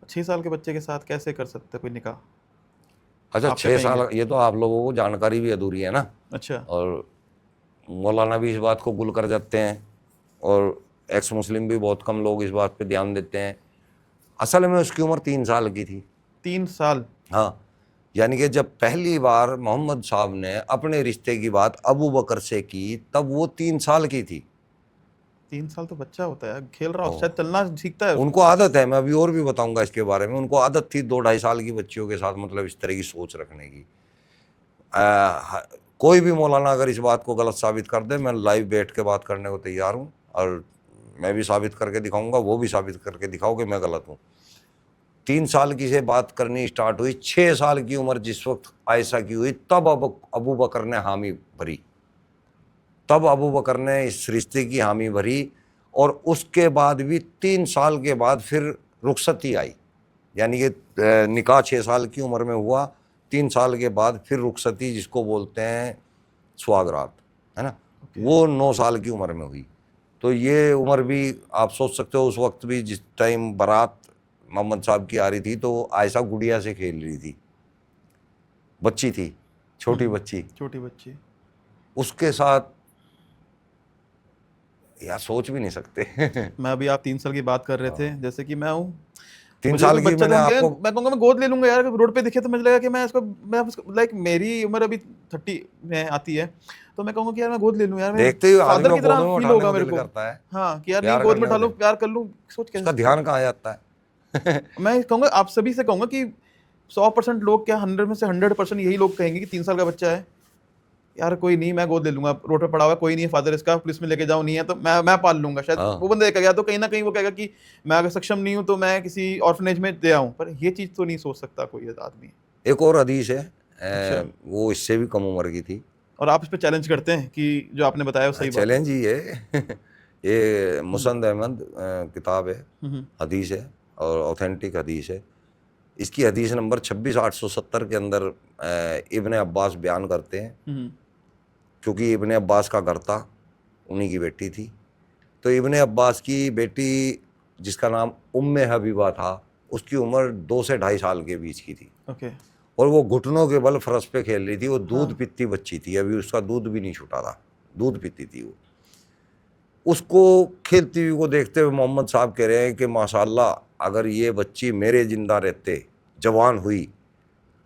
6 साल के बच्चे के साथ कैसे कर सकते हैं कोई निकाह? अच्छा, आप क्या 6 साल, कहेंगे? ये तो आप लोगों को जानकारी भी अधूरी है ना। अच्छा। और मौलाना भी इस बात को गुल कर जाते हैं, और एक्स मुस्लिम भी बहुत कम लोग इस बात पे ध्यान देते हैं। असल में उसकी उम्र 3 साल की थी। 3 साल? हाँ, यानी कि जब पहली बार मोहम्मद साहब ने अपने रिश्ते की बात अबू बकर से की, तब वो 3 साल की थी। 3 साल तो बच्चा होता है, खेल रहा होता है, ओ, शायद चलना सीखता है। उनको आदत है, मैं अभी और भी बताऊंगा इसके बारे में, उनको आदत थी 2-2.5 साल की बच्चियों के साथ मतलब इस तरह की सोच रखने की। कोई भी मौलाना अगर इस बात को गलत साबित कर दे, मैं लाइव बैठ के बात करने को तैयार हूँ, और मैं भी साबित करके दिखाऊंगा, वो भी साबित करके दिखाओ कि मैं गलत हूँ। 3 साल की से बात करनी स्टार्ट हुई, 6 साल की उम्र जिस वक्त आयशा की हुई, तब अब अबू बकर ने हामी भरी, तब अबू बकर ने इस रिश्ते की हामी भरी। और उसके बाद भी 3 साल के बाद फिर रुखसती आई, यानी कि निकाह 6 साल की उम्र में हुआ, 3 साल के बाद फिर रुखसती, जिसको बोलते हैं सुहागरात, है ना, वो 9 साल की उम्र में हुई। तो ये उम्र भी आप सोच सकते हो, उस वक्त भी जिस टाइम बारात मोहम्मद साहब की आ रही थी, तो आयशा गुड़िया से खेल रही थी, बच्ची थी, छोटी बच्ची, छोटी बच्ची। उसके साथ यार सोच भी नहीं सकते। मैं अभी, आप 3 साल की बात कर रहे थे, जैसे कि मैं हूँ, तीन मुझे साल कोई की बच्चा मैंने देखूंगा, आपको, मैं कहूँगा मैं गोद ले लूंगा यार। रोड पे दिखे तो मुझे लगेगा कि मैं लाइक मेरी उम्र अभी 30 में आती है, तो मैं कहूँगा कि यार मैं गोद ले लूँ यार, मेरे देखते ही आदमी फादर को की गोद तरह में फील उठाने होगा को मेरे दिल को। करता है, हाँ, कि यार नहीं, प्यार गोद में करने उठा को लूँ, दिल, प्यार कर लूँ, सोच कैसे उसका सकते हैं? ध्यान कहाँ जाता है। मैं कहूँगा, आप सभी से कहूँगा कि 100% लोग क्या, 100 में से 100% यही लोग कहेंगे कि 3 साल का बच्चा है यार, कोई नहीं, मैं गोद ले लूंगा, रोड पे पड़ा हुआ है, कोई नहीं है, फादर इसका, पुलिस में लेके जाऊं, नहीं है तो मैं पाल लूंगा। शायद वो हाँ, बंदा कहेगा, तो कहीं ना कहीं वो कहेगा कि मैं अगर सक्षम नहीं हूं तो मैं किसी ऑर्फनेज में दे आऊं, पर ये चीज तो नहीं सोच सकता कोई आदमी। एक और हदीस है, अच्छा। वो इससे भी कम उम्र की थी। और आप इस पे चैलेंज करते हैं कि जो आपने बताया वो सही बात है? चैलेंज ही है। ये मुसंद अहमद किताब है, हम्म। हदीस है, और ऑथेंटिक हदीस है। इसकी हदीस नंबर 26,870 के अंदर इब्ने अब्बास बयान करते हैं, हम्म। क्योंकि इब्ने अब्बास का घर था, उन्हीं की बेटी थी। तो इब्ने अब्बास की बेटी, जिसका नाम उम्मे हबीबा था, उसकी उम्र 2 से 2.5 साल के बीच की थी, ओके। और वो घुटनों के बल फरस पे खेल रही थी। वो दूध हाँ। पीती बच्ची थी, अभी उसका दूध भी नहीं छूटा था, दूध पीती थी वो। उसको खेलती हुई को देखते हुए मोहम्मद साहब कह रहे हैं कि माशाल्लाह, अगर ये बच्ची मेरे जिंदा रहते जवान हुई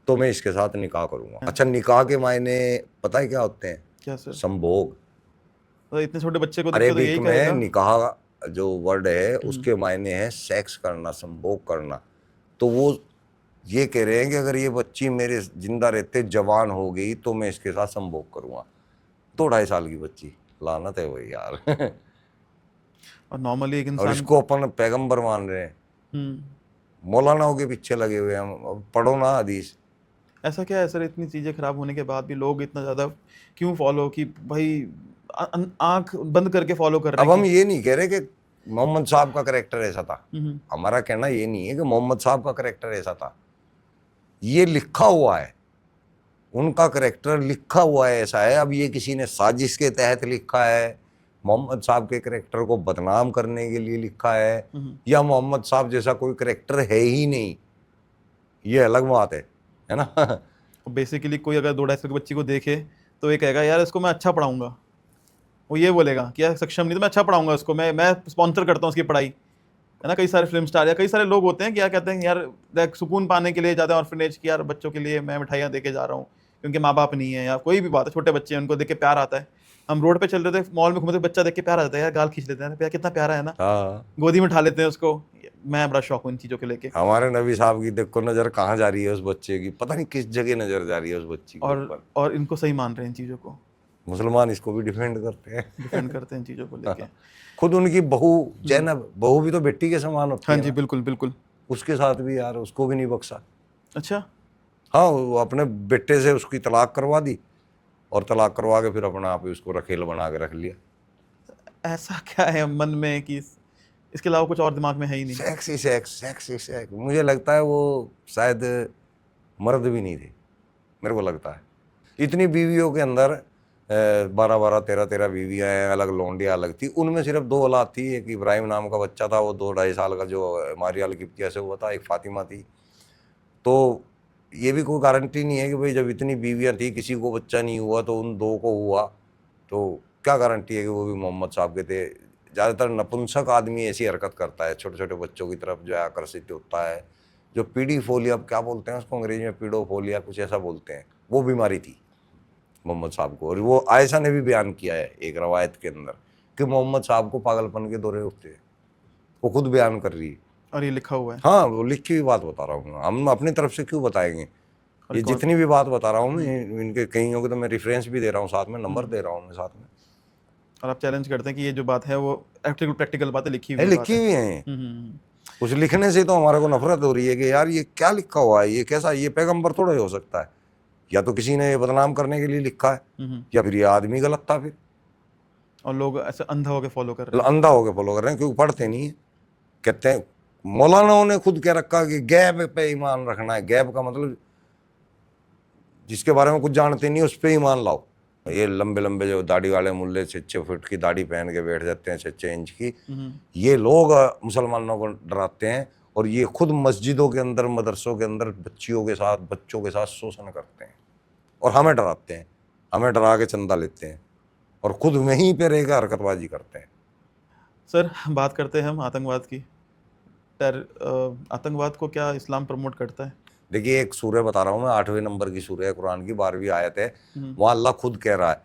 तो मैं इसके साथ निकाह करूंगा। अच्छा, निकाह के मायने पता है क्या होते हैं? क्या सर? संभोग। तो इतने छोटे बच्चे को देख के तो अरेबिक यही में कहेगा। निकाह जो वर्ड है उसके मायने हैं सेक्स करना, संभोग करना। तो वो ये कह रहे हैं कि अगर ये बच्ची मेरे जिंदा रहते जवान हो गई तो मैं इसके साथ संभोग करूंगा। 2-2.5 साल की बच्ची, लानत है वही यार। और नॉर्मली एक और इंसान। इसको अपन पैगंबर मान रहे हैं, मौलानाओं के पीछे लगे हुए हैं। अब पढ़ो ना हदीस। ऐसा क्या है सर, इतनी चीज़ें खराब होने के बाद भी लोग इतना ज़्यादा क्यों फॉलो, कि भाई आंख बंद करके फॉलो कर रहे अब हैं हम कि। ये नहीं कह रहे कि मोहम्मद साहब का करेक्टर ऐसा था, हम्म। हमारा कहना ये नहीं है कि मोहम्मद साहब का करेक्टर ऐसा था। ये लिखा हुआ है, उनका करेक्टर लिखा हुआ है ऐसा है। अब ये किसी ने साजिश के तहत लिखा है, मोहम्मद साहब के करेक्टर को बदनाम करने के लिए लिखा है, या मोहम्मद साहब जैसा कोई करेक्टर है ही नहीं, ये अलग बात है ना। बेसिकली कोई अगर 2-2.5 साल की बच्ची को देखे तो ये कहेगा यार इसको मैं अच्छा पढ़ाऊंगा, वो ये बोलेगा कि यार सक्षम नहीं तो मैं अच्छा पढ़ाऊंगा उसको, मैं स्पॉन्सर करता हूँ उसकी पढ़ाई, है ना। कई सारे फिल्म स्टार या कई सारे लोग होते हैं कि क्या कहते हैं यार, लाइक सुकून पाने के लिए जाते हैं ऑर्फनेज की, यार बच्चों के लिए मैं मिठाइयाँ दे के जा रहा हूँ क्योंकि माँ बाप नहीं है, या कोई भी बात है, छोटे बच्चे हैं उनको देख के प्यार आता है। हम रोड पे चल रहे थे, मॉल में घूमते, बच्चा देख के प्यार आता है यार, गाल खींच लेते हैं यार, कितना प्यारा है ना, हाँ, गोदी में उठा लेते हैं उसको। मैं बड़ा शौक हूँ इन चीज़ों को लेके। हमारे नबी साहब की देखो नजर कहाँ जा रही है उस बच्चे की, पता नहीं किस जगह नजर जा रही है उस बच्ची के ऊपर। और इनको सही मान रहे हैं इन चीज़ों को, मुसलमान इसको भी डिफेंड करते हैं। डिफेंड करते हैं इन चीज़ों को लेके। खुद उनकी बहू जैनब, बहू भी तो बेटी के समान होती हाँ है जी, ना, बिल्कुल बिल्कुल। उसके साथ भी यार उसको भी नहीं बख्शा। अच्छा। हाँ, वो अपने बेटे से उसकी तलाक करवा दी, और तलाक करवा के फिर अपना आप ही उसको रखेल बना के रख लिया। ऐसा क्या है मन में कि इसके अलावा कुछ और दिमाग में है ही नहीं? सेक्स ही सेक्स, सेक्स ही सेक्स। मुझे लगता है वो शायद मर्द भी नहीं थे, मेरे को लगता है। इतनी बीवियों के अंदर 12-12, 13-13 बीवियाँ हैं, अलग लौंडियाँ अलग थी। उनमें सिर्फ 2 औलाद थी। एक इब्राहिम नाम का बच्चा था, वो 2 ढाई साल का, जो मारिया अल-किप्तिया से हुआ था। एक फातिमा थी। तो ये भी कोई गारंटी नहीं है कि भाई जब इतनी बीवियाँ थी किसी को बच्चा नहीं हुआ तो उन 2 को हुआ, तो क्या गारंटी है कि वो भी मोहम्मद साहब के थे। ज़्यादातर नपुंसक आदमी ऐसी हरकत करता है, छोटे छोटे बच्चों की तरफ जो है आकर्षित होता है। जो पीडीफोलिया, अब क्या बोलते हैं उसको अंग्रेजी में, पीडोफोलिया कुछ ऐसा बोलते हैं, वो बीमारी थी मोहम्मद साहब को। और वो आयशा ने भी बयान किया है एक रवायत के अंदर कि मोहम्मद साहब को पागलपन के दौरे होते हैं। वो खुद बयान कर रही है। और ये लिखा हुआ है। हाँ, वो लिख की भी बात बता रहा हूँ, हम अपनी तरफ से क्यों बताएंगे। और ये एक और जितनी भी बात बता रहा हूँ मैं, इनके कईयों के तो मैं रेफरेंस भी दे रहा हूँ, साथ में नंबर दे रहा हूँ मैं साथ में। और आप चैलेंज करते हैं कि ये जो बात है वो एक्चुअली प्रैक्टिकल बातें लिखी हुई बात लिखी है। हुई हैं। हम्म। उस लिखने से तो हमारे को नफरत हो रही है कि यार ये क्या लिखा हुआ है, ये कैसा, ये पैगंबर थोड़ा ही हो सकता है। या तो किसी ने ये बदनाम करने के लिए लिखा है, या फिर ये आदमी गलत था फिर। और लोग ऐसे अंधा होकर फॉलो कर रहे हैं। अंधा होके फॉलो कर रहे हैं क्योंकि पढ़ते नहीं है। कहते हैं, मौलानाओं ने खुद कह रखा कि गैब पे ईमान रखना है। गैब का मतलब जिसके बारे में कुछ जानते नहीं उस पर ईमान लाओ। ये लंबे लंबे जो दाढ़ी वाले मुल्ले 6-6 फुट की दाढ़ी पहन के बैठ जाते हैं, 6-6 इंच की, ये लोग मुसलमानों को डराते हैं। और ये खुद मस्जिदों के अंदर, मदरसों के अंदर बच्चों के साथ शोषण करते हैं और हमें डराते हैं, हमें डरा के चंदा लेते हैं और खुद वहीं पे रहकर हरकतबाजी करते हैं। सर, बात करते हैं हम आतंकवाद की। आतंकवाद को क्या इस्लाम प्रमोट करता है? देखिए, एक सूरह बता रहा हूँ मैं, 8वें नंबर की सूरह है कुरान की, 12वीं आयत है। वहाँ अल्लाह खुद कह रहा है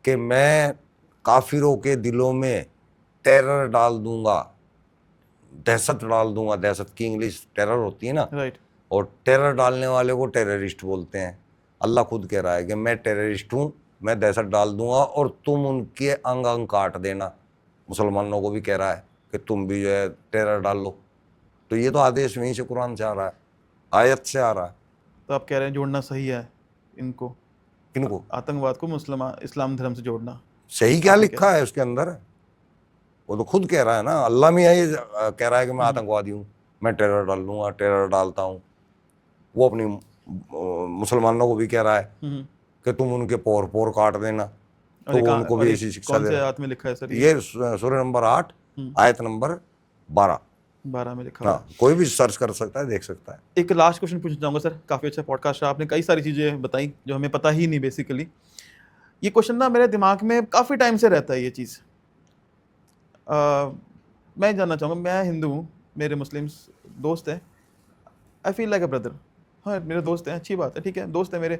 कि मैं काफिरों के दिलों में टेरर डाल दूंगा, दहशत डाल दूंगा। दहशत की इंग्लिश टेरर होती है ना, राइट। और टेरर डालने वाले को टेररिस्ट बोलते हैं। अल्लाह खुद कह रहा है कि मैं टेररिस्ट हूँ, मैं दहशत डाल दूंगा और तुम उनके अंग अंग काट देना। मुसलमानों को भी कह रहा है कि तुम भी जो है टेरर डाल लो। तो ये तो आदेश वहीं से कुरान से आ रहा है, आयत से आ रहा है। तो आप कह रहे हैं जोड़ना सही है इनको, किनको? आतंकवाद को इस्लाम धर्म से जोड़ना सही क्या लिखा है उसके अंदर? वो तो खुद कह रहा है ना, अल्लाह में यही कह रहा है कि मैं आतंकवादी हूँ, मैं टेरर डाल लूँगा, टेरर डालता हूँ। वो अपनी मुसलमानों को भी कह रहा है कि तुम उनके पोर पोर काट देना। तो वो उनको भी ऐसी शिक्षा दे रहा है। आयत में लिखा है सर? ये सूरह नंबर 8 आयत नंबर 12 में लिखा हुआ है। कोई भी सर्च कर सकता है, देख सकता है। एक लास्ट क्वेश्चन पूछना चाहूँगा सर। काफ़ी अच्छा पॉडकास्ट है, आपने कई सारी चीज़ें बताई जो हमें पता ही नहीं बेसिकली। ये क्वेश्चन ना मेरे दिमाग में काफ़ी टाइम से रहता है ये चीज़। मैं जानना चाहूँगा, मैं हिंदू हूँ, मेरे मुस्लिम्स दोस्त हैं, I feel like a brother. हाँ, मेरे दोस्त हैं, अच्छी बात है, ठीक है, दोस्त है मेरे।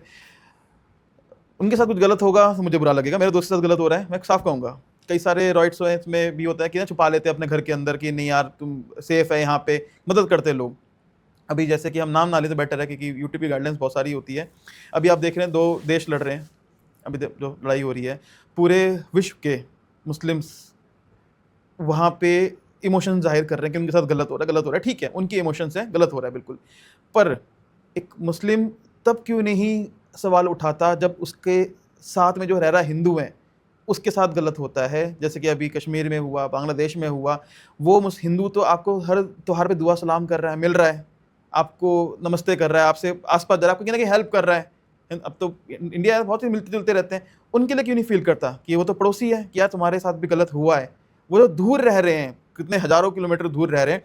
उनके साथ कुछ गलत होगा तो मुझे बुरा लगेगा, मेरे दोस्त के साथ गलत हो रहा है मैं साफ कहूँगा। कई सारे राइट्स में भी होता है कि ना छुपा लेते हैं अपने घर के अंदर कि नहीं यार तुम सेफ है, यहाँ पे मदद करते हैं लोग। अभी जैसे कि हम नाम ना लें तो बेटर है क्योंकि यूट्यूब की गाइडलाइंस बहुत सारी होती है। अभी आप देख रहे हैं 2 देश लड़ रहे हैं, अभी जो लड़ाई हो रही है, पूरे विश्व के मुस्लिम्स वहाँ पे इमोशन जाहिर कर रहे हैं कि उनके साथ गलत हो रहा है, ठीक है, उनकी इमोशंस हैं, गलत हो रहा है बिल्कुल। पर एक मुस्लिम तब क्यों नहीं सवाल उठाता जब उसके साथ में जो रह रहा हिंदू है उसके साथ गलत होता है? जैसे कि अभी कश्मीर में हुआ, बांग्लादेश में हुआ, वो हिंदू तो आपको हर त्योहार पे दुआ सलाम कर रहा है, मिल रहा है, आपको नमस्ते कर रहा है, आपसे आस-पास जरा आपको कहीं न कहीं हेल्प कर रहा है। अब तो इंडिया में बहुत ही मिलते-जुलते रहते हैं। उनके लिए क्यों नहीं फ़ील करता कि वो तो पड़ोसी है, कि यार तुम्हारे साथ भी गलत हुआ है? वो जो दूर रह रहे हैं, कितने हज़ारों किलोमीटर दूर रह रहे हैं।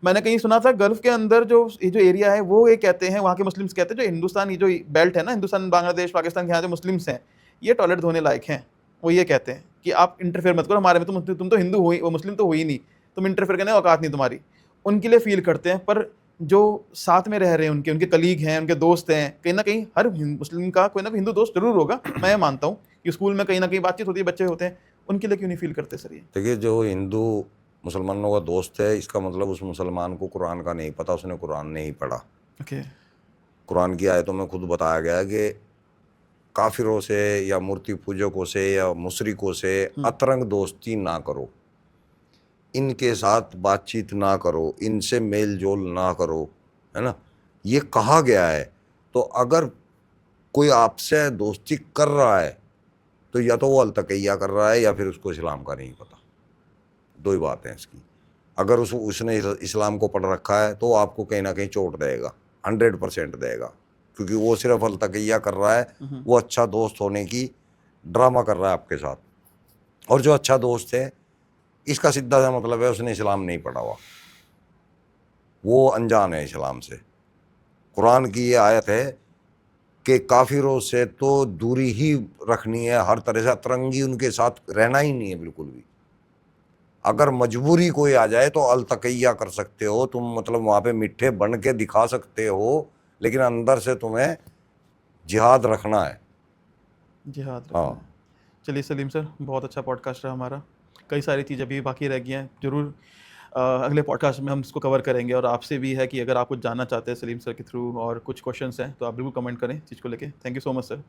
मैंने कहीं सुना था गल्फ़ के अंदर ये जो एरिया है वो ये कहते हैं, वहाँ के मुस्लिम्स कहते हैं, जो हिंदुस्तान, ये जो बेल्ट है ना, हिंदुस्तान, बांग्लादेश, पाकिस्तान के यहाँ जो मुस्लिम्स हैं, ये टॉयलेट धोने लायक हैं। वो ये कहते हैं कि आप इंटरफेयर मत करो हमारे में, तुम तो हिंदू हो ही, वो मुस्लिम तो हो ही नहीं, तुम इंटरफेयर करने की औकात नहीं तुम्हारी। उनके लिए फ़ील करते हैं। पर जो साथ में रह रहे हैं, उनके कलीग हैं, उनके दोस्त हैं, कहीं न कहीं हर मुस्लिम का कोई ना कोई हिंदू दोस्त ज़रूर होगा। मैं ये मानता हूँ कि स्कूल में कहीं न कहीं बातचीत होती है, बच्चे होते हैं, उनके लिए क्यों नहीं फ़ील करते सर ये? देखिए, जो हिंदू मुसलमानों का दोस्त है, इसका मतलब उस मुसलमान को कुरान का नहीं पता, उसने कुरान नहीं पढ़ा। ओके। कुरान की आयतों में खुद बताया गया है कि काफिरों से या मूर्ति पूजकों से या मुशरिकों से अतरंग दोस्ती ना करो, इनके साथ बातचीत ना करो, इनसे मेल जोल ना करो, है ना, ये कहा गया है। तो अगर कोई आपसे दोस्ती कर रहा है तो या तो वो अलतकैया कर रहा है या फिर उसको इस्लाम का नहीं पता। 2 ही बात है इसकी। अगर उसने इस्लाम को पढ़ रखा है तो आपको कहीं ना कहीं चोट देगा, 100% देगा, क्योंकि वो सिर्फ अलतकैया कर रहा है, वो अच्छा दोस्त होने की ड्रामा कर रहा है आपके साथ। और जो अच्छा दोस्त है, इसका सीधा सा मतलब है उसने इस्लाम नहीं पढ़ा हुआ, वो अनजान है इस्लाम से। कुरान की ये आयत है कि काफिरों से तो दूरी ही रखनी है, हर तरह से अतरंगी उनके साथ रहना ही नहीं है बिल्कुल भी। अगर मजबूरी कोई आ जाए तो अलतकैया कर सकते हो तुम, मतलब वहाँ पे मीठे बन के दिखा सकते हो, लेकिन अंदर से तुम्हें जिहाद रखना है। जिहाद रखना हाँ। है। चलिए सलीम सर, बहुत अच्छा पॉडकास्ट रहा हमारा। कई सारी चीज़ अभी बाकी रह गई हैं, ज़रूर अगले पॉडकास्ट में हम इसको कवर करेंगे। और आपसे भी है कि अगर आप कुछ जानना चाहते हैं सलीम सर के थ्रू और कुछ क्वेश्चंस हैं तो आप बिल्कुल कमेंट करें चीज़ को लेके। Thank you so much sir.